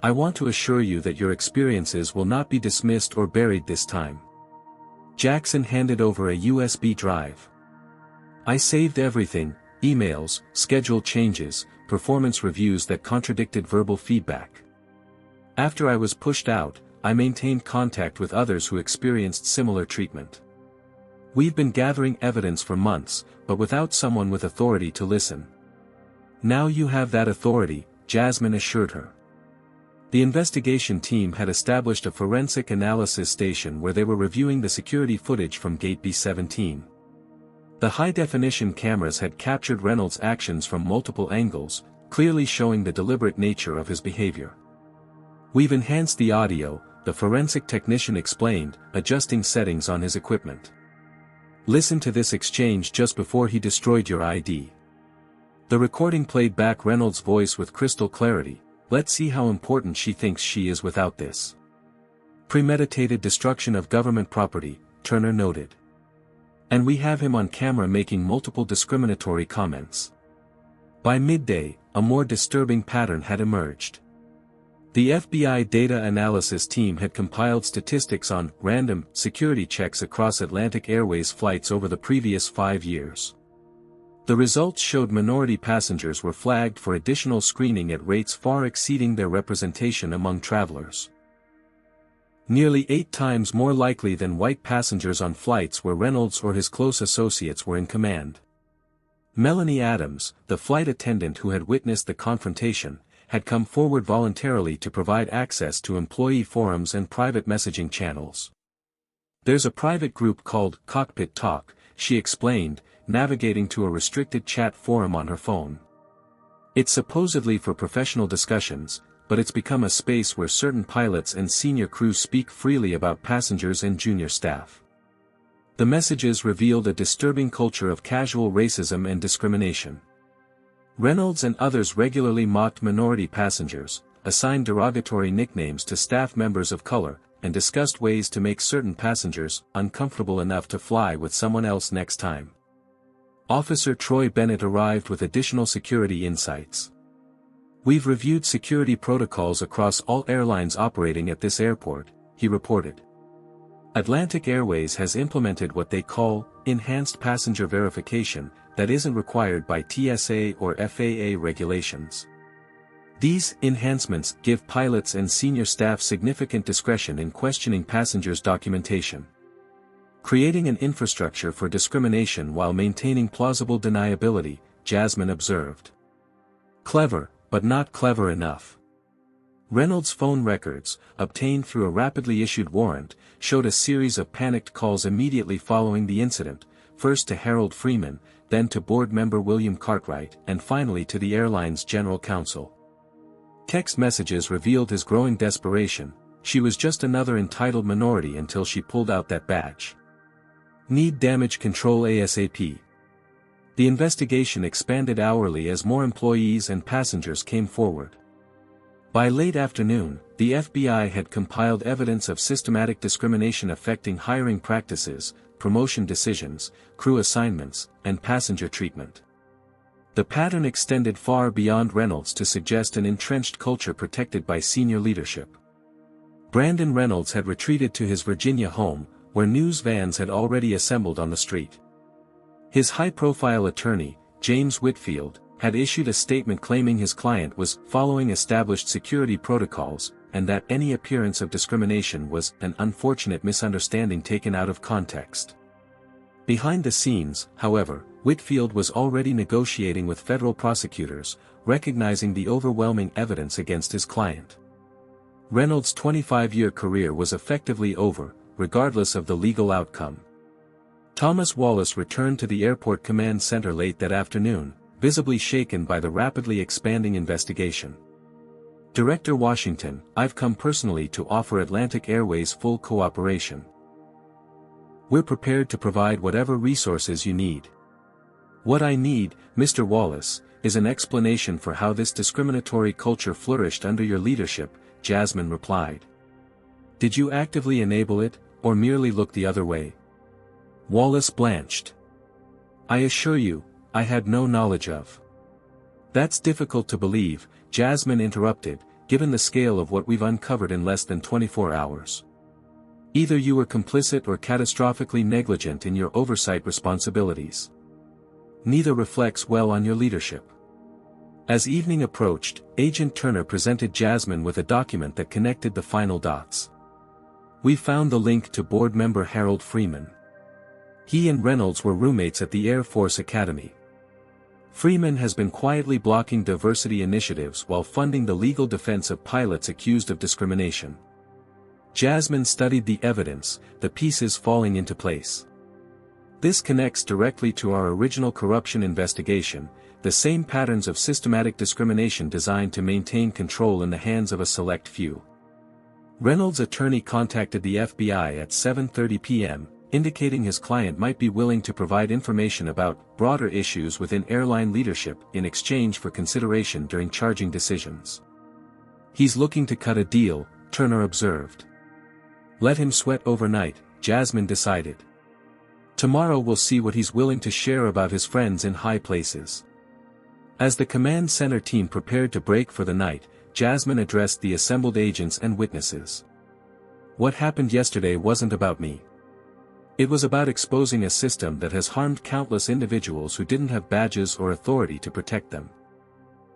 I want to assure you that your experiences will not be dismissed or buried this time." Jackson handed over a USB drive. "I saved everything: emails, schedule changes, performance reviews that contradicted verbal feedback. After I was pushed out, I maintained contact with others who experienced similar treatment. We've been gathering evidence for months, but without someone with authority to listen. Now you have that authority," Jasmine assured her. The investigation team had established a forensic analysis station where they were reviewing the security footage from Gate B-17. The high-definition cameras had captured Reynolds' actions from multiple angles, clearly showing the deliberate nature of his behavior. "We've enhanced the audio," the forensic technician explained, adjusting settings on his equipment. "Listen to this exchange just before he destroyed your ID." The recording played back Reynolds' voice with crystal clarity. "Let's see how important she thinks she is without this." "Premeditated destruction of government property," Turner noted. "And we have him on camera making multiple discriminatory comments." By midday, a more disturbing pattern had emerged. The FBI data analysis team had compiled statistics on random security checks across Atlantic Airways flights over the previous 5 years. The results showed minority passengers were flagged for additional screening at rates far exceeding their representation among travelers. Nearly 8 times more likely than white passengers on flights where Reynolds or his close associates were in command. Melanie Adams, the flight attendant who had witnessed the confrontation, had come forward voluntarily to provide access to employee forums and private messaging channels. "There's a private group called Cockpit Talk," she explained, navigating to a restricted chat forum on her phone. "It's supposedly for professional discussions, but it's become a space where certain pilots and senior crew speak freely about passengers and junior staff." The messages revealed a disturbing culture of casual racism and discrimination. Reynolds and others regularly mocked minority passengers, assigned derogatory nicknames to staff members of color, and discussed ways to make certain passengers uncomfortable enough to fly with someone else next time. Officer Troy Bennett arrived with additional security insights. "We've reviewed security protocols across all airlines operating at this airport," he reported. "Atlantic Airways has implemented what they call enhanced passenger verification that isn't required by TSA or FAA regulations. These enhancements give pilots and senior staff significant discretion in questioning passengers' documentation, creating an infrastructure for discrimination while maintaining plausible deniability," Jasmine observed. "Clever, but not clever enough." Reynolds' phone records, obtained through a rapidly issued warrant, showed a series of panicked calls immediately following the incident, first to Harold Freeman, then to board member William Cartwright, and finally to the airline's general counsel. Text messages revealed his growing desperation. She was just another entitled minority until she pulled out that badge. Need damage control ASAP. The investigation expanded hourly as more employees and passengers came forward. By late afternoon, the FBI had compiled evidence of systematic discrimination affecting hiring practices, promotion decisions, crew assignments, and passenger treatment. The pattern extended far beyond Reynolds to suggest an entrenched culture protected by senior leadership. Brandon Reynolds had retreated to his Virginia home, where news vans had already assembled on the street. His high-profile attorney, James Whitfield, had issued a statement claiming his client was following established security protocols, and that any appearance of discrimination was an unfortunate misunderstanding taken out of context. Behind the scenes, however, Whitfield was already negotiating with federal prosecutors, recognizing the overwhelming evidence against his client. Reynolds' 25-year career was effectively over, regardless of the legal outcome. Thomas Wallace returned to the airport command center late that afternoon, visibly shaken by the rapidly expanding investigation. Director Washington, I've come personally to offer Atlantic Airways full cooperation. We're prepared to provide whatever resources you need. What I need, Mr. Wallace, is an explanation for how this discriminatory culture flourished under your leadership, Jasmine replied. Did you actively enable it, or merely look the other way? Wallace blanched. I assure you, I had no knowledge of. That's difficult to believe, Jasmine interrupted, given the scale of what we've uncovered in less than 24 hours. Either you were complicit or catastrophically negligent in your oversight responsibilities. Neither reflects well on your leadership. As evening approached, Agent Turner presented Jasmine with a document that connected the final dots. We found the link to board member Harold Freeman. He and Reynolds were roommates at the Air Force Academy. Freeman has been quietly blocking diversity initiatives while funding the legal defense of pilots accused of discrimination. Jasmine studied the evidence, the pieces falling into place. This connects directly to our original corruption investigation, the same patterns of systematic discrimination designed to maintain control in the hands of a select few. Reynolds' attorney contacted the FBI at 7:30 p.m., indicating his client might be willing to provide information about broader issues within airline leadership in exchange for consideration during charging decisions. He's looking to cut a deal, Turner observed. Let him sweat overnight, Jasmine decided. Tomorrow we'll see what he's willing to share about his friends in high places. As the command center team prepared to break for the night, Jasmine addressed the assembled agents and witnesses. What happened yesterday wasn't about me. It was about exposing a system that has harmed countless individuals who didn't have badges or authority to protect them.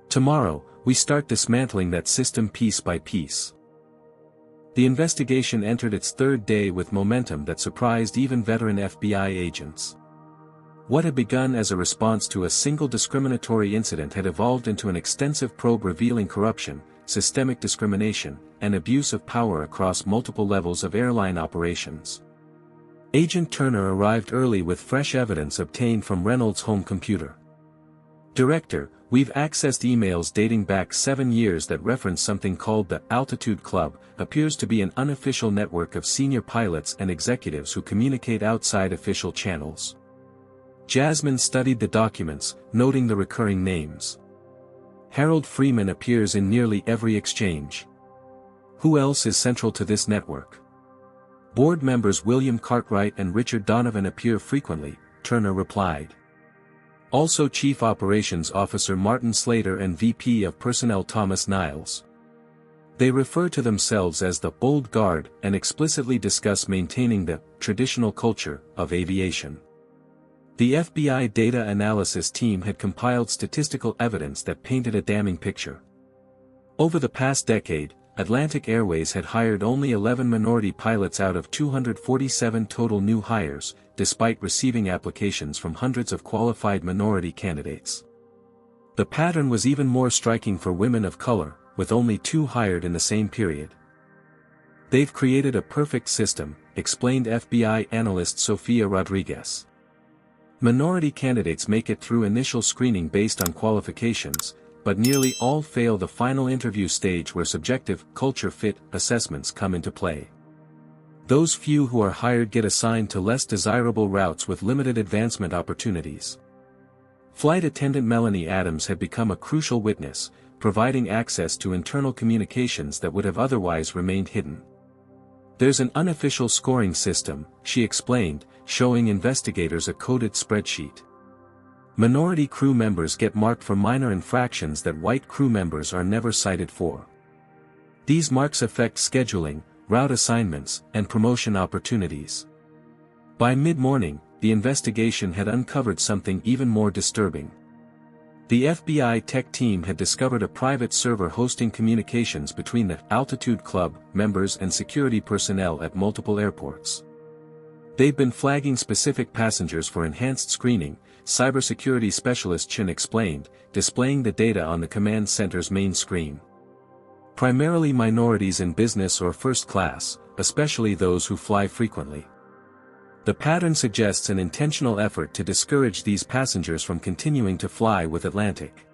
Tomorrow, we start dismantling that system piece by piece. The investigation entered its third day with momentum that surprised even veteran FBI agents. What had begun as a response to a single discriminatory incident had evolved into an extensive probe revealing corruption, systemic discrimination, and abuse of power across multiple levels of airline operations. Agent Turner arrived early with fresh evidence obtained from Reynolds' home computer. Director, we've accessed emails dating back 7 years that reference something called the Altitude Club, appears to be an unofficial network of senior pilots and executives who communicate outside official channels. Jasmine studied the documents, noting the recurring names. Harold Freeman appears in nearly every exchange. Who else is central to this network? Board members William Cartwright and Richard Donovan appear frequently, Turner replied. Also Chief Operations Officer Martin Slater and VP of Personnel Thomas Niles. They refer to themselves as the Bold Guard and explicitly discuss maintaining the traditional culture of aviation. The FBI data analysis team had compiled statistical evidence that painted a damning picture. Over the past decade, Atlantic Airways had hired only 11 minority pilots out of 247 total new hires, despite receiving applications from hundreds of qualified minority candidates. The pattern was even more striking for women of color, with only 2 hired in the same period. They've created a perfect system, explained FBI analyst Sofia Rodriguez. Minority candidates make it through initial screening based on qualifications, but nearly all fail the final interview stage where subjective, culture fit assessments come into play. Those few who are hired get assigned to less desirable routes with limited advancement opportunities. Flight attendant Melanie Adams had become a crucial witness, providing access to internal communications that would have otherwise remained hidden. "There's an unofficial scoring system," she explained, showing investigators a coded spreadsheet. Minority crew members get marked for minor infractions that white crew members are never cited for. These marks affect scheduling, route assignments, and promotion opportunities. By mid-morning, the investigation had uncovered something even more disturbing. The FBI tech team had discovered a private server hosting communications between the Altitude Club members and security personnel at multiple airports. They've been flagging specific passengers for enhanced screening, cybersecurity specialist Chin explained, displaying the data on the command center's main screen. Primarily minorities in business or first class, especially those who fly frequently. The pattern suggests an intentional effort to discourage these passengers from continuing to fly with Atlantic.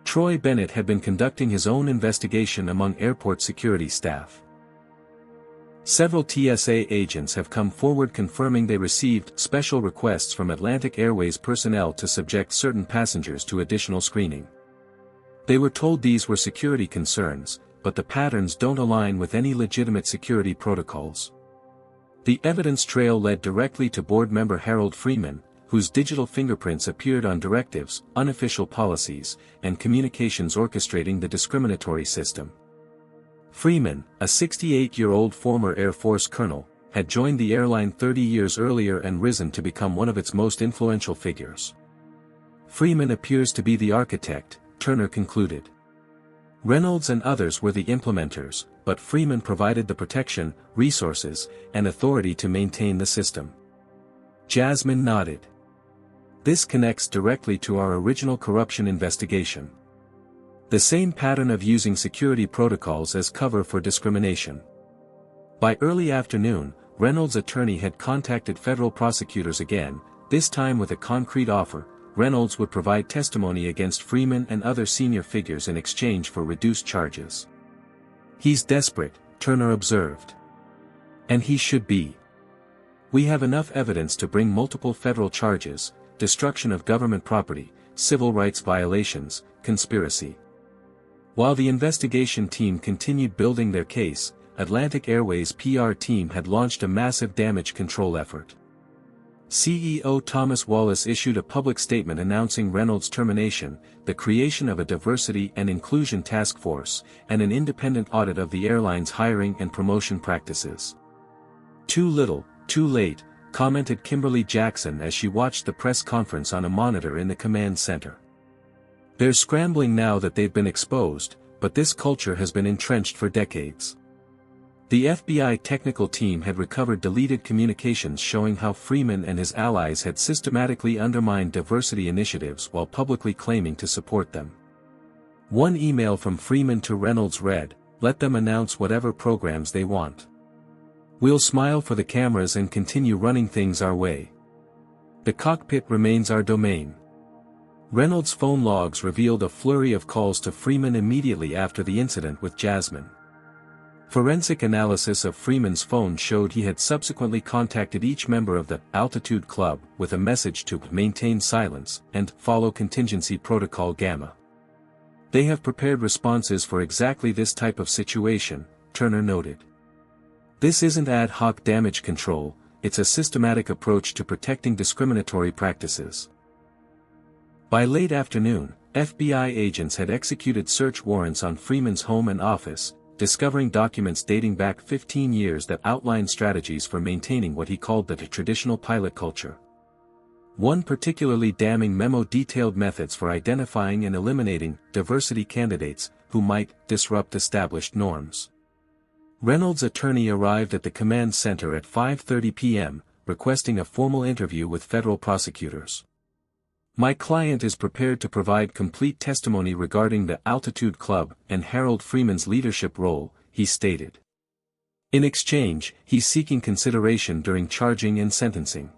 Troy Bennett had been conducting his own investigation among airport security staff. Several TSA agents have come forward confirming they received special requests from Atlantic Airways personnel to subject certain passengers to additional screening. They were told these were security concerns, but the patterns don't align with any legitimate security protocols. The evidence trail led directly to board member Harold Freeman, whose digital fingerprints appeared on directives, unofficial policies, and communications orchestrating the discriminatory system. Freeman, a 68-year-old former Air Force colonel, had joined the airline 30 years earlier and risen to become one of its most influential figures. Freeman appears to be the architect, Turner concluded. Reynolds and others were the implementers, but Freeman provided the protection, resources, and authority to maintain the system. Jasmine nodded. This connects directly to our original corruption investigation. The same pattern of using security protocols as cover for discrimination. By early afternoon, Reynolds' attorney had contacted federal prosecutors again, this time with a concrete offer. Reynolds would provide testimony against Freeman and other senior figures in exchange for reduced charges. "He's desperate," Turner observed. "And he should be. We have enough evidence to bring multiple federal charges: destruction of government property, civil rights violations, conspiracy." While the investigation team continued building their case, Atlantic Airways' PR team had launched a massive damage control effort. CEO Thomas Wallace issued a public statement announcing Reynolds' termination, the creation of a diversity and inclusion task force, and an independent audit of the airline's hiring and promotion practices. "Too little, too late," commented Kimberly Jackson as she watched the press conference on a monitor in the command center. "They're scrambling now that they've been exposed, but this culture has been entrenched for decades." The FBI technical team had recovered deleted communications showing how Freeman and his allies had systematically undermined diversity initiatives while publicly claiming to support them. One email from Freeman to Reynolds read, "Let them announce whatever programs they want. We'll smile for the cameras and continue running things our way. The cockpit remains our domain." Reynolds' phone logs revealed a flurry of calls to Freeman immediately after the incident with Jasmine. Forensic analysis of Freeman's phone showed he had subsequently contacted each member of the Altitude Club with a message to maintain silence and follow contingency protocol Gamma. "They have prepared responses for exactly this type of situation," Turner noted. "This isn't ad hoc damage control, it's a systematic approach to protecting discriminatory practices." By late afternoon, FBI agents had executed search warrants on Freeman's home and office, discovering documents dating back 15 years that outlined strategies for maintaining what he called the traditional pilot culture. One particularly damning memo detailed methods for identifying and eliminating diversity candidates who might disrupt established norms. Reynolds' attorney arrived at the command center at 5:30 p.m., requesting a formal interview with federal prosecutors. "My client is prepared to provide complete testimony regarding the Altitude Club and Harold Freeman's leadership role," he stated. In exchange, he's seeking consideration during charging and sentencing.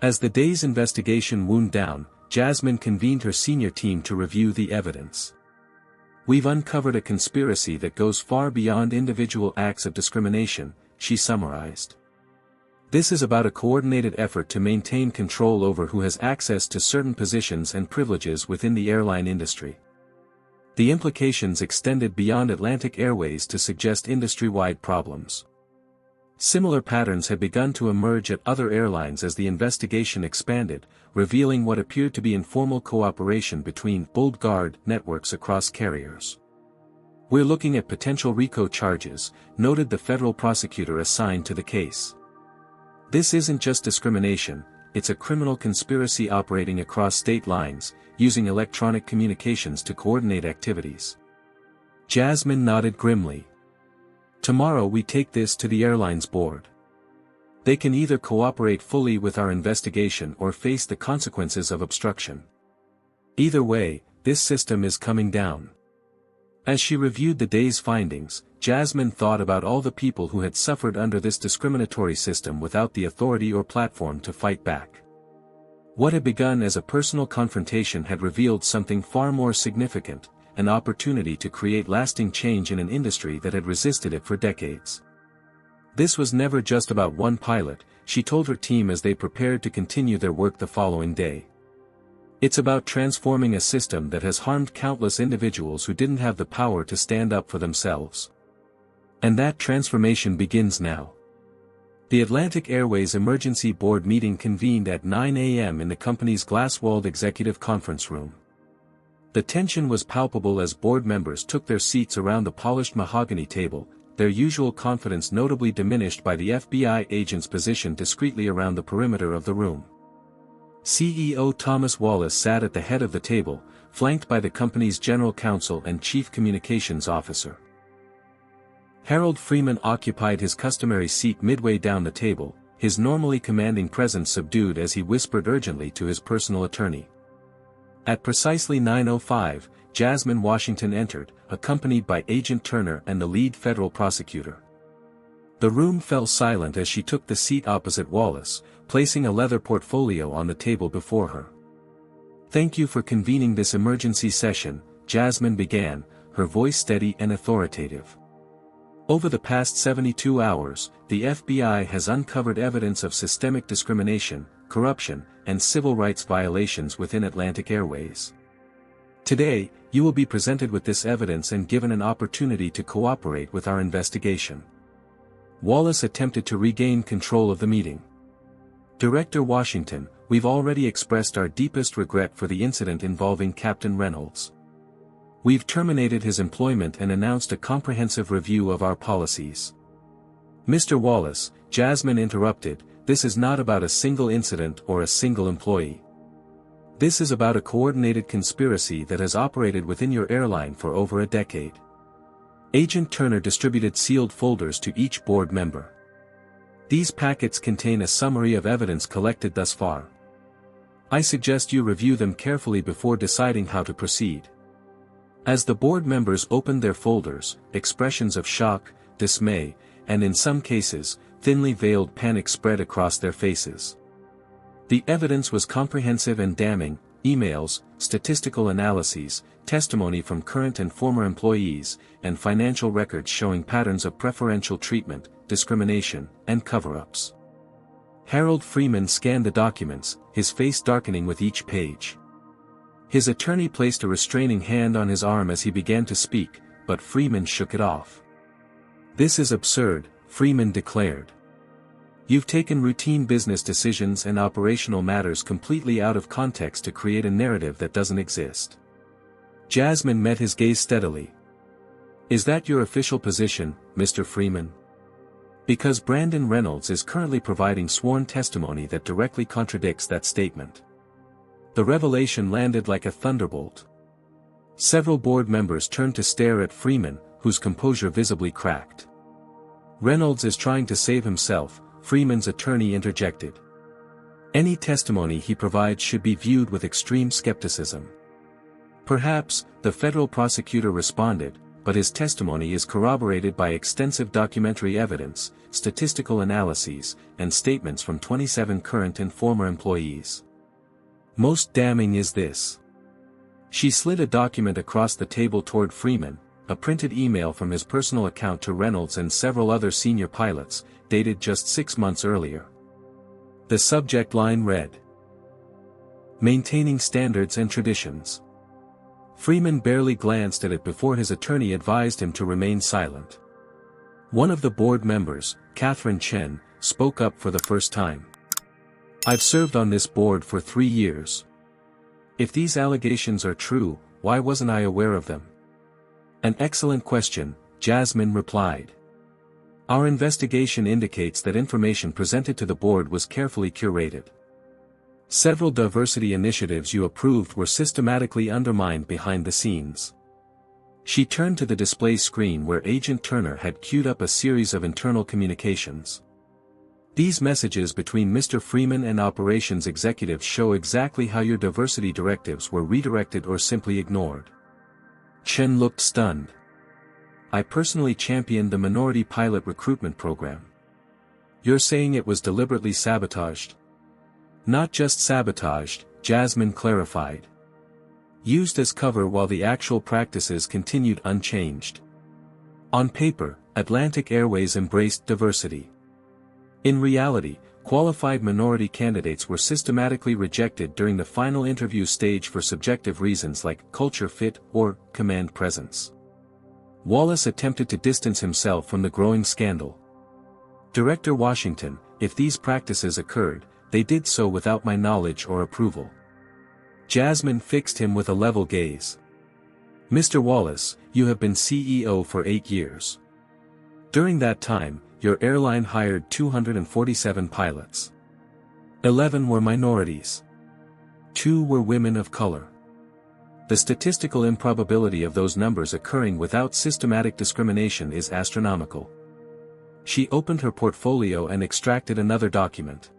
As the day's investigation wound down, Jasmine convened her senior team to review the evidence. "We've uncovered a conspiracy that goes far beyond individual acts of discrimination," she summarized. "This is about a coordinated effort to maintain control over who has access to certain positions and privileges within the airline industry. The implications extended beyond Atlantic Airways to suggest industry-wide problems. Similar patterns had begun to emerge at other airlines as the investigation expanded, revealing what appeared to be informal cooperation between old guard networks across carriers. We're looking at potential RICO charges," noted the federal prosecutor assigned to the case. "This isn't just discrimination, it's a criminal conspiracy operating across state lines, using electronic communications to coordinate activities." Jasmine nodded grimly. "Tomorrow we take this to the airline's board. They can either cooperate fully with our investigation or face the consequences of obstruction. Either way, this system is coming down." As she reviewed the day's findings, Jasmine thought about all the people who had suffered under this discriminatory system without the authority or platform to fight back. What had begun as a personal confrontation had revealed something far more significant: an opportunity to create lasting change in an industry that had resisted it for decades. This was never just about one pilot, she told her team as they prepared to continue their work the following day. It's about transforming a system that has harmed countless individuals who didn't have the power to stand up for themselves. And that transformation begins now. The Atlantic Airways Emergency Board meeting convened at 9 a.m. in the company's glass-walled executive conference room. The tension was palpable as board members took their seats around the polished mahogany table, their usual confidence notably diminished by the FBI agent's position discreetly around the perimeter of the room. CEO Thomas Wallace sat at the head of the table, flanked by the company's general counsel and chief communications officer. Harold Freeman occupied his customary seat midway down the table, his normally commanding presence subdued as he whispered urgently to his personal attorney. At precisely 9:05, Jasmine Washington entered, accompanied by Agent Turner and the lead federal prosecutor. The room fell silent as she took the seat opposite Wallace, placing a leather portfolio on the table before her. "Thank you for convening this emergency session," Jasmine began, her voice steady and authoritative. "Over the past 72 hours, the FBI has uncovered evidence of systemic discrimination, corruption, and civil rights violations within Atlantic Airways. Today, you will be presented with this evidence and given an opportunity to cooperate with our investigation." Wallace attempted to regain control of the meeting. "Director Washington, we've already expressed our deepest regret for the incident involving Captain Reynolds. We've terminated his employment and announced a comprehensive review of our policies." "Mr. Wallace," Jasmine interrupted, "this is not about a single incident or a single employee. This is about a coordinated conspiracy that has operated within your airline for over a decade." Agent Turner distributed sealed folders to each board member. "These packets contain a summary of evidence collected thus far. I suggest you review them carefully before deciding how to proceed." As the board members opened their folders, expressions of shock, dismay, and in some cases, thinly veiled panic spread across their faces. The evidence was comprehensive and damning: emails, statistical analyses, testimony from current and former employees, and financial records showing patterns of preferential treatment, discrimination, and cover-ups. Harold Freeman scanned the documents, his face darkening with each page. His attorney placed a restraining hand on his arm as he began to speak, but Freeman shook it off. "This is absurd," Freeman declared. "You've taken routine business decisions and operational matters completely out of context to create a narrative that doesn't exist." Jasmine met his gaze steadily. "Is that your official position, Mr. Freeman? Because Brandon Reynolds is currently providing sworn testimony that directly contradicts that statement." The revelation landed like a thunderbolt. Several board members turned to stare at Freeman, whose composure visibly cracked. "Reynolds is trying to save himself," Freeman's attorney interjected. "Any testimony he provides should be viewed with extreme skepticism." "Perhaps," the federal prosecutor responded, but his testimony is corroborated by extensive documentary evidence, statistical analyses, and statements from 27 current and former employees. Most damning is this. She slid a document across the table toward Freeman, a printed email from his personal account to Reynolds and several other senior pilots, dated just 6 months earlier. The subject line read, "Maintaining Standards and Traditions." Freeman barely glanced at it before his attorney advised him to remain silent. One of the board members, Catherine Chen, spoke up for the first time. "I've served on this board for 3 years. If these allegations are true, why wasn't I aware of them?" "An excellent question," Jasmine replied. "Our investigation indicates that information presented to the board was carefully curated. Several diversity initiatives you approved were systematically undermined behind the scenes." She turned to the display screen where Agent Turner had queued up a series of internal communications. "These messages between Mr. Freeman and operations executives show exactly how your diversity directives were redirected or simply ignored." Chen looked stunned. "I personally championed the minority pilot recruitment program. You're saying it was deliberately sabotaged?" "Not just sabotaged," Jasmine clarified. "Used as cover while the actual practices continued unchanged. On paper, Atlantic Airways embraced diversity. In reality, qualified minority candidates were systematically rejected during the final interview stage for subjective reasons like culture fit or command presence." Wallace attempted to distance himself from the growing scandal. "Director Washington, if these practices occurred, they did so without my knowledge or approval." Jasmine fixed him with a level gaze. "Mr. Wallace, you have been CEO for 8 years. During that time, your airline hired 247 pilots. 11 were minorities. 2 were women of color. The statistical improbability of those numbers occurring without systematic discrimination is astronomical." She opened her portfolio and extracted another document.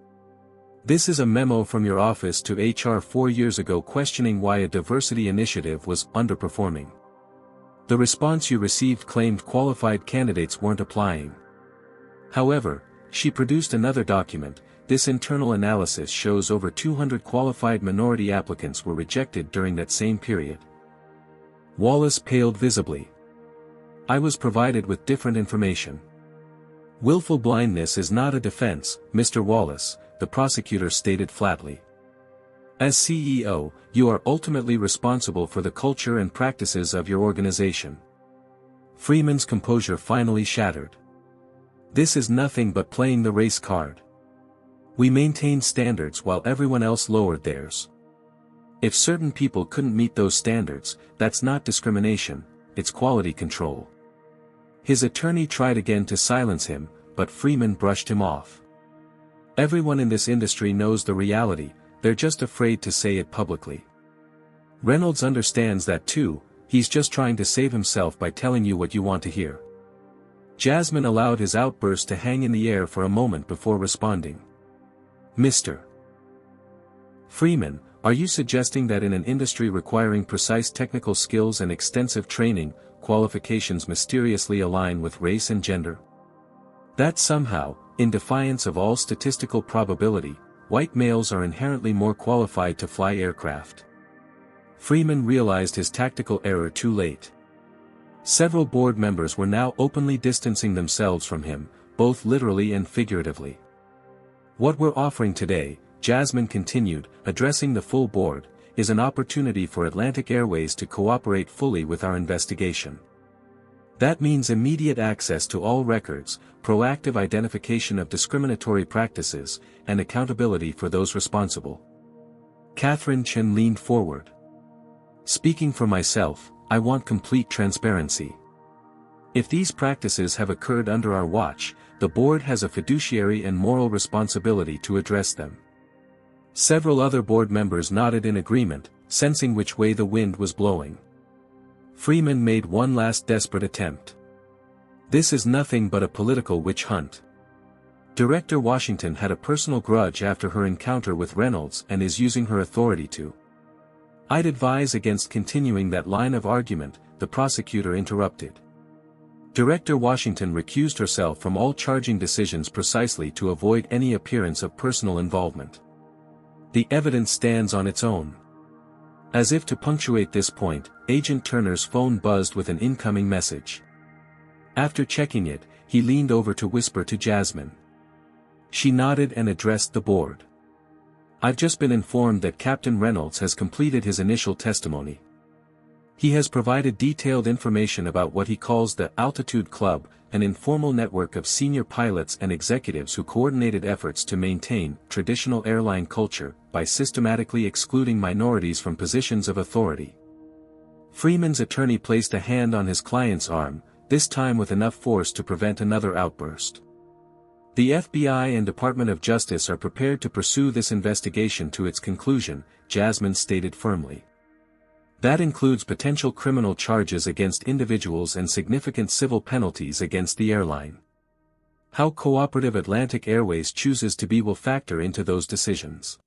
"This is a memo from your office to HR 4 years ago questioning why a diversity initiative was underperforming. The response you received claimed qualified candidates weren't applying. However, she produced another document. This internal analysis shows over 200 qualified minority applicants were rejected during that same period." Wallace paled visibly. "I was provided with different information." "Willful blindness is not a defense, Mr. Wallace," the prosecutor stated flatly. "As CEO, you are ultimately responsible for the culture and practices of your organization." Freeman's composure finally shattered. "This is nothing but playing the race card. We maintained standards while everyone else lowered theirs. If certain people couldn't meet those standards, that's not discrimination, it's quality control." His attorney tried again to silence him, but Freeman brushed him off. "Everyone in this industry knows the reality, they're just afraid to say it publicly. Reynolds understands that too, he's just trying to save himself by telling you what you want to hear." Jasmine allowed his outburst to hang in the air for a moment before responding. "Mr. Freeman, are you suggesting that in an industry requiring precise technical skills and extensive training, qualifications mysteriously align with race and gender? That somehow, in defiance of all statistical probability, white males are inherently more qualified to fly aircraft?" Freeman realized his tactical error too late. Several board members were now openly distancing themselves from him, both literally and figuratively. "What we're offering today," Jasmine continued, addressing the full board, "is an opportunity for Atlantic Airways to cooperate fully with our investigation. That means immediate access to all records, proactive identification of discriminatory practices, and accountability for those responsible." Catherine Chen leaned forward. "Speaking for myself, I want complete transparency. If these practices have occurred under our watch, the board has a fiduciary and moral responsibility to address them." Several other board members nodded in agreement, sensing which way the wind was blowing. Freeman made one last desperate attempt. "This is nothing but a political witch hunt. Director Washington had a personal grudge after her encounter with Reynolds and is using her authority to "I'd advise against continuing that line of argument," the prosecutor interrupted. Director Washington recused herself from all charging decisions precisely to avoid any appearance of personal involvement. "The evidence stands on its own." As if to punctuate this point, Agent Turner's phone buzzed with an incoming message. After checking it, he leaned over to whisper to Jasmine. She nodded and addressed the board. "I've just been informed that Captain Reynolds has completed his initial testimony. He has provided detailed information about what he calls the Altitude Club, an informal network of senior pilots and executives who coordinated efforts to maintain traditional airline culture by systematically excluding minorities from positions of authority." Freeman's attorney placed a hand on his client's arm, this time with enough force to prevent another outburst. "The FBI and Department of Justice are prepared to pursue this investigation to its conclusion," Jasmine stated firmly. "That includes potential criminal charges against individuals and significant civil penalties against the airline. How cooperative Atlantic Airways chooses to be will factor into those decisions."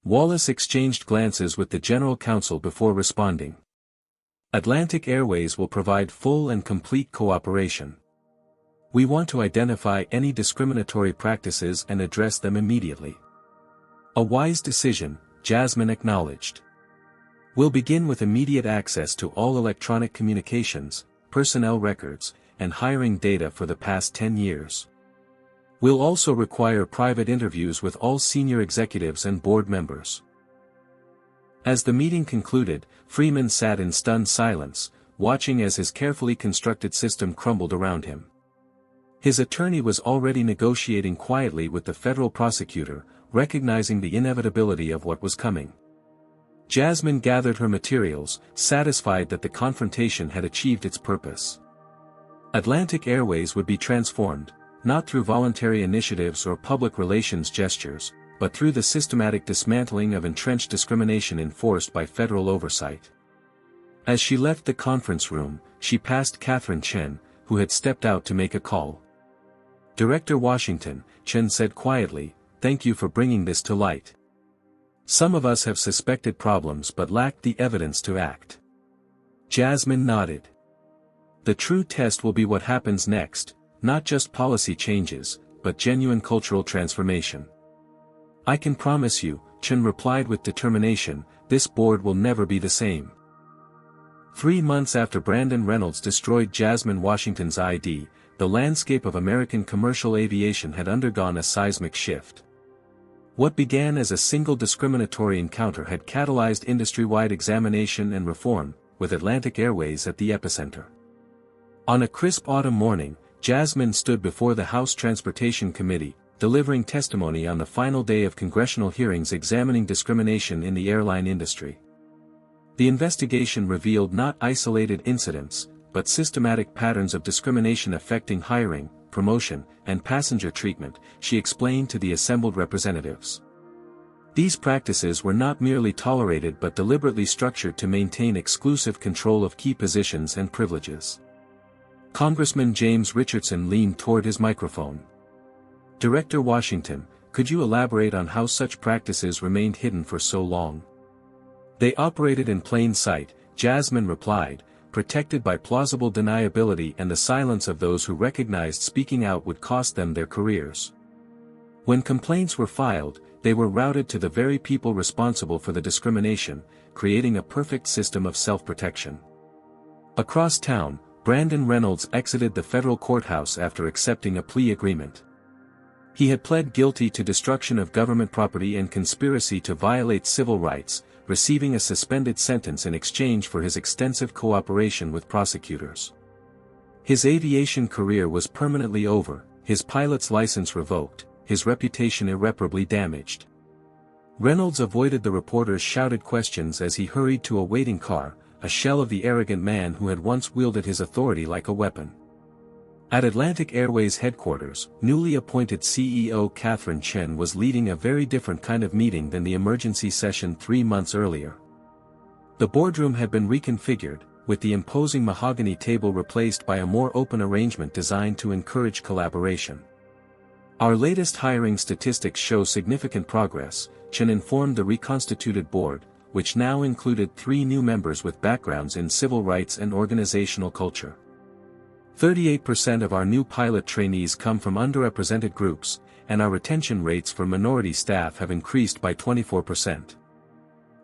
Wallace exchanged glances with the general counsel before responding. "Atlantic Airways will provide full and complete cooperation. We want to identify any discriminatory practices and address them immediately." "A wise decision," Jasmine acknowledged. "We'll begin with immediate access to all electronic communications, personnel records, and hiring data for the past 10 years. We'll also require private interviews with all senior executives and board members." As the meeting concluded, Freeman sat in stunned silence, watching as his carefully constructed system crumbled around him. His attorney was already negotiating quietly with the federal prosecutor, recognizing the inevitability of what was coming. Jasmine gathered her materials, satisfied that the confrontation had achieved its purpose. Atlantic Airways would be transformed, not through voluntary initiatives or public relations gestures, but through the systematic dismantling of entrenched discrimination enforced by federal oversight. As she left the conference room, she passed Catherine Chen, who had stepped out to make a call. "Director Washington," Chen said quietly, "thank you for bringing this to light. Some of us have suspected problems but lacked the evidence to act." Jasmine nodded. "The true test will be what happens next, not just policy changes, but genuine cultural transformation." "I can promise you," Chen replied with determination, "this board will never be the same." 3 months after Brandon Reynolds destroyed Jasmine Washington's ID, the landscape of American commercial aviation had undergone a seismic shift. What began as a single discriminatory encounter had catalyzed industry-wide examination and reform, with Atlantic Airways at the epicenter. On a crisp autumn morning, Jasmine stood before the House Transportation Committee, delivering testimony on the final day of congressional hearings examining discrimination in the airline industry. The investigation revealed not isolated incidents, but systematic patterns of discrimination affecting hiring, promotion, and passenger treatment, she explained to the assembled representatives. These practices were not merely tolerated but deliberately structured to maintain exclusive control of key positions and privileges. Congressman James Richardson leaned toward his microphone. "Director Washington, could you elaborate on how such practices remained hidden for so long?" "They operated in plain sight," Jasmine replied, "protected by plausible deniability and the silence of those who recognized speaking out would cost them their careers. When complaints were filed, they were routed to the very people responsible for the discrimination, creating a perfect system of self-protection." Across town, Brandon Reynolds exited the federal courthouse after accepting a plea agreement. He had pled guilty to destruction of government property and conspiracy to violate civil rights, receiving a suspended sentence in exchange for his extensive cooperation with prosecutors. His aviation career was permanently over, his pilot's license revoked, his reputation irreparably damaged. Reynolds avoided the reporters' shouted questions as he hurried to a waiting car, a shell of the arrogant man who had once wielded his authority like a weapon. At Atlantic Airways headquarters, newly appointed CEO Catherine Chen was leading a very different kind of meeting than the emergency session 3 months earlier. The boardroom had been reconfigured, with the imposing mahogany table replaced by a more open arrangement designed to encourage collaboration. "Our latest hiring statistics show significant progress," Chen informed the reconstituted board, which now included 3 new members with backgrounds in civil rights and organizational culture. 38% of our new pilot trainees come from underrepresented groups, and our retention rates for minority staff have increased by 24%.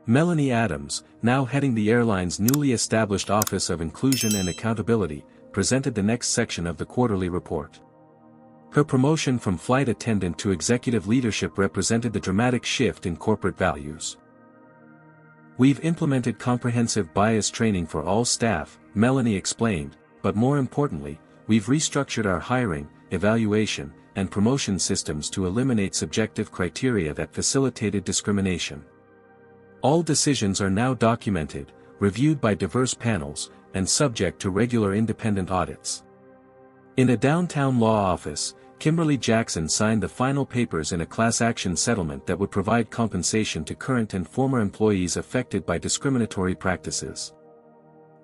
Melanie Adams, now heading the airline's newly established Office of Inclusion and Accountability, presented the next section of the quarterly report. Her promotion from flight attendant to executive leadership represented the dramatic shift in corporate values. "We've implemented comprehensive bias training for all staff," Melanie explained, "but more importantly, we've restructured our hiring, evaluation, and promotion systems to eliminate subjective criteria that facilitated discrimination. All decisions are now documented, reviewed by diverse panels, and subject to regular independent audits." In a downtown law office, Kimberly Jackson signed the final papers in a class action settlement that would provide compensation to current and former employees affected by discriminatory practices.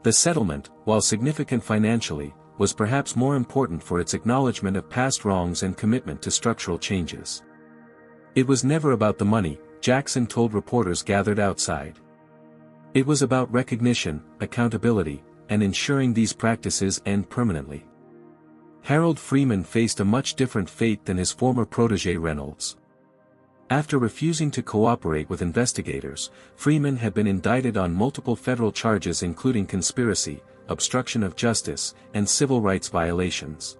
The settlement, while significant financially, was perhaps more important for its acknowledgement of past wrongs and commitment to structural changes. "It was never about the money," Jackson told reporters gathered outside. "It was about recognition, accountability, and ensuring these practices end permanently." Harold Freeman faced a much different fate than his former protege Reynolds. After refusing to cooperate with investigators, Freeman had been indicted on multiple federal charges including conspiracy, obstruction of justice, and civil rights violations.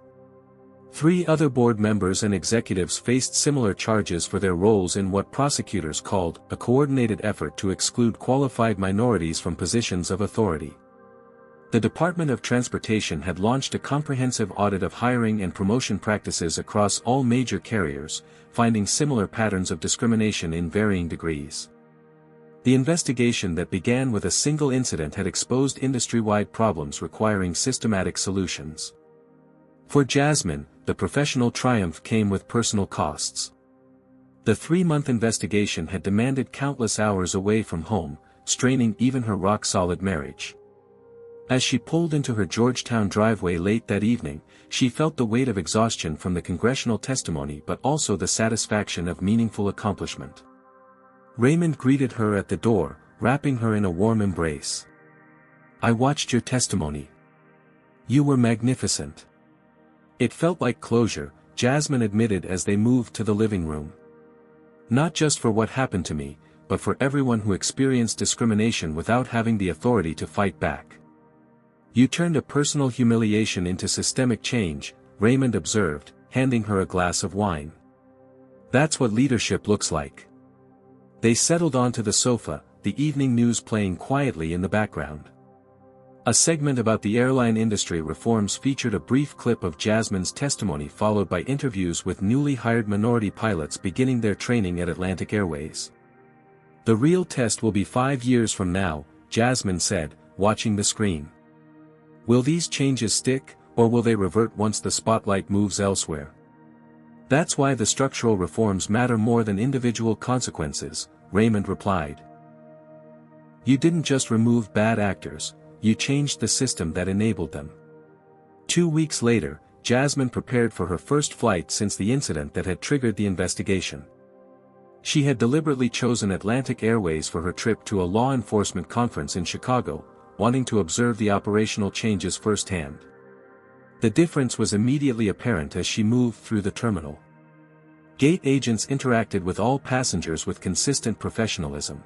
3 other board members and executives faced similar charges for their roles in what prosecutors called a coordinated effort to exclude qualified minorities from positions of authority. The Department of Transportation had launched a comprehensive audit of hiring and promotion practices across all major carriers, finding similar patterns of discrimination in varying degrees. The investigation that began with a single incident had exposed industry-wide problems requiring systematic solutions. For Jasmine, the professional triumph came with personal costs. The 3-month investigation had demanded countless hours away from home, straining even her rock-solid marriage. As she pulled into her Georgetown driveway late that evening, she felt the weight of exhaustion from the congressional testimony but also the satisfaction of meaningful accomplishment. Raymond greeted her at the door, wrapping her in a warm embrace. "I watched your testimony. You were magnificent." It felt like closure, Jasmine admitted as they moved to the living room. "Not just for what happened to me, but for everyone who experienced discrimination without having the authority to fight back. You turned a personal humiliation into systemic change," Raymond observed, handing her a glass of wine. "That's what leadership looks like." They settled onto the sofa, the evening news playing quietly in the background. A segment about the airline industry reforms featured a brief clip of Jasmine's testimony followed by interviews with newly hired minority pilots beginning their training at Atlantic Airways. "The real test will be 5 years from now," Jasmine said, watching the screen. "Will these changes stick, or will they revert once the spotlight moves elsewhere? That's why the structural reforms matter more than individual consequences," Raymond replied. "You didn't just remove bad actors, you changed the system that enabled them." 2 weeks later, Jasmine prepared for her first flight since the incident that had triggered the investigation. She had deliberately chosen Atlantic Airways for her trip to a law enforcement conference in Chicago, wanting to observe the operational changes firsthand. The difference was immediately apparent as she moved through the terminal. Gate agents interacted with all passengers with consistent professionalism.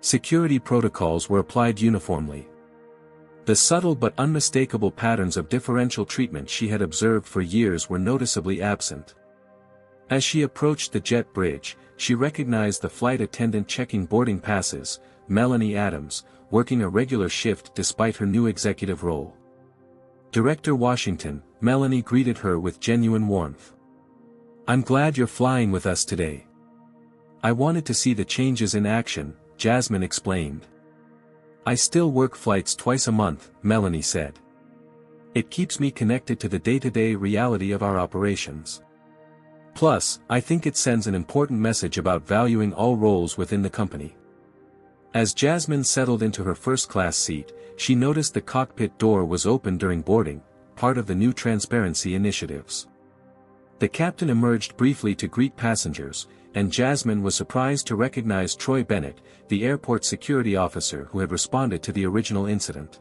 Security protocols were applied uniformly. The subtle but unmistakable patterns of differential treatment she had observed for years were noticeably absent. As she approached the jet bridge, she recognized the flight attendant checking boarding passes, Melanie Adams, working a regular shift despite her new executive role. Director Washington, Melanie greeted her with genuine warmth. "I'm glad you're flying with us today." "I wanted to see the changes in action," Jasmine explained. "I still work flights twice a month," Melanie said. "It keeps me connected to the day-to-day reality of our operations. Plus, I think it sends an important message about valuing all roles within the company." As Jasmine settled into her first-class seat, she noticed the cockpit door was open during boarding, part of the new transparency initiatives. The captain emerged briefly to greet passengers, and Jasmine was surprised to recognize Troy Bennett, the airport security officer who had responded to the original incident.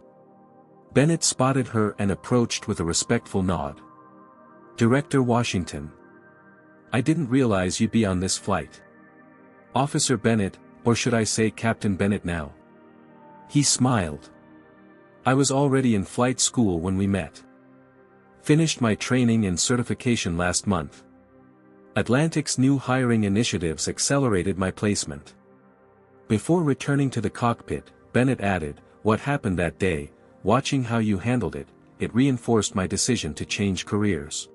Bennett spotted her and approached with a respectful nod. "Director Washington. I didn't realize you'd be on this flight." "Officer Bennett, or should I say Captain Bennett now?" He smiled. "I was already in flight school when we met. Finished my training and certification last month. Atlantic's new hiring initiatives accelerated my placement." Before returning to the cockpit, Bennett added, "What happened that day, watching how you handled it, it reinforced my decision to change careers.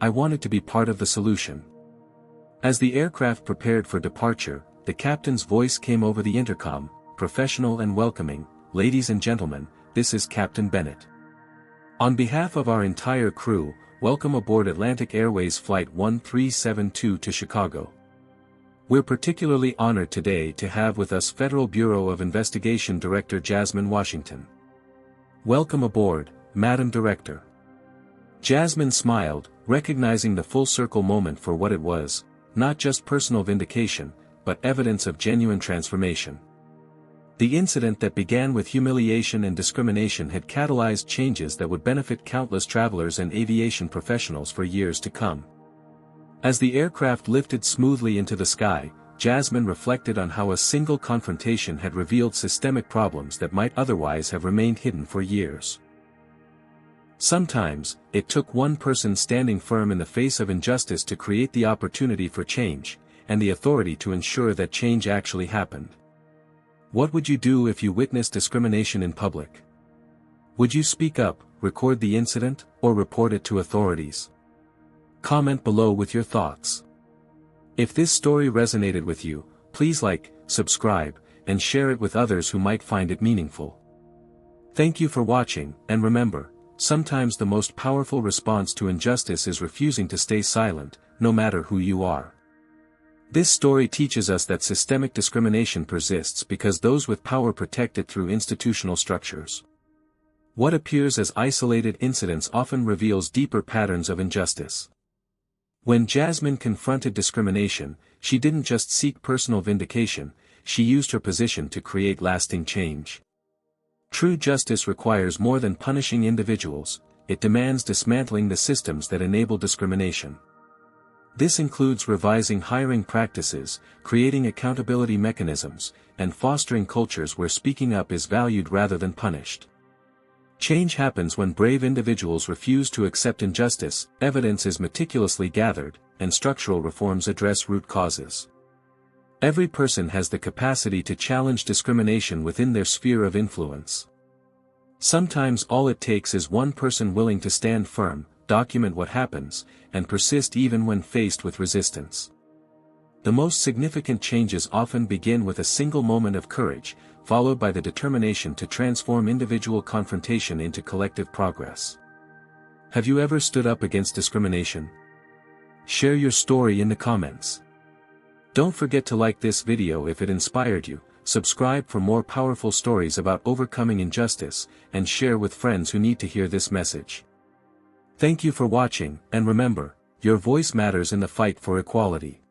I wanted to be part of the solution." As the aircraft prepared for departure, the captain's voice came over the intercom, professional and welcoming. "Ladies and gentlemen, this is Captain Bennett. On behalf of our entire crew, welcome aboard Atlantic Airways Flight 1372 to Chicago. We're particularly honored today to have with us Federal Bureau of Investigation Director Jasmine Washington. Welcome aboard, Madam Director." Jasmine smiled, recognizing the full-circle moment for what it was, not just personal vindication, but evidence of genuine transformation. The incident that began with humiliation and discrimination had catalyzed changes that would benefit countless travelers and aviation professionals for years to come. As the aircraft lifted smoothly into the sky, Jasmine reflected on how a single confrontation had revealed systemic problems that might otherwise have remained hidden for years. Sometimes, it took one person standing firm in the face of injustice to create the opportunity for change, and the authority to ensure that change actually happened. What would you do if you witnessed discrimination in public? Would you speak up, record the incident, or report it to authorities? Comment below with your thoughts. If this story resonated with you, please like, subscribe, and share it with others who might find it meaningful. Thank you for watching, and remember, sometimes the most powerful response to injustice is refusing to stay silent, no matter who you are. This story teaches us that systemic discrimination persists because those with power protect it through institutional structures. What appears as isolated incidents often reveals deeper patterns of injustice. When Jasmine confronted discrimination, she didn't just seek personal vindication, she used her position to create lasting change. True justice requires more than punishing individuals, it demands dismantling the systems that enable discrimination. This includes revising hiring practices, creating accountability mechanisms, and fostering cultures where speaking up is valued rather than punished. Change happens when brave individuals refuse to accept injustice, evidence is meticulously gathered, and structural reforms address root causes. Every person has the capacity to challenge discrimination within their sphere of influence. Sometimes all it takes is one person willing to stand firm, document what happens, and persist even when faced with resistance. The most significant changes often begin with a single moment of courage, followed by the determination to transform individual confrontation into collective progress. Have you ever stood up against discrimination? Share your story in the comments. Don't forget to like this video if it inspired you, subscribe for more powerful stories about overcoming injustice, and share with friends who need to hear this message. Thank you for watching, and remember, your voice matters in the fight for equality.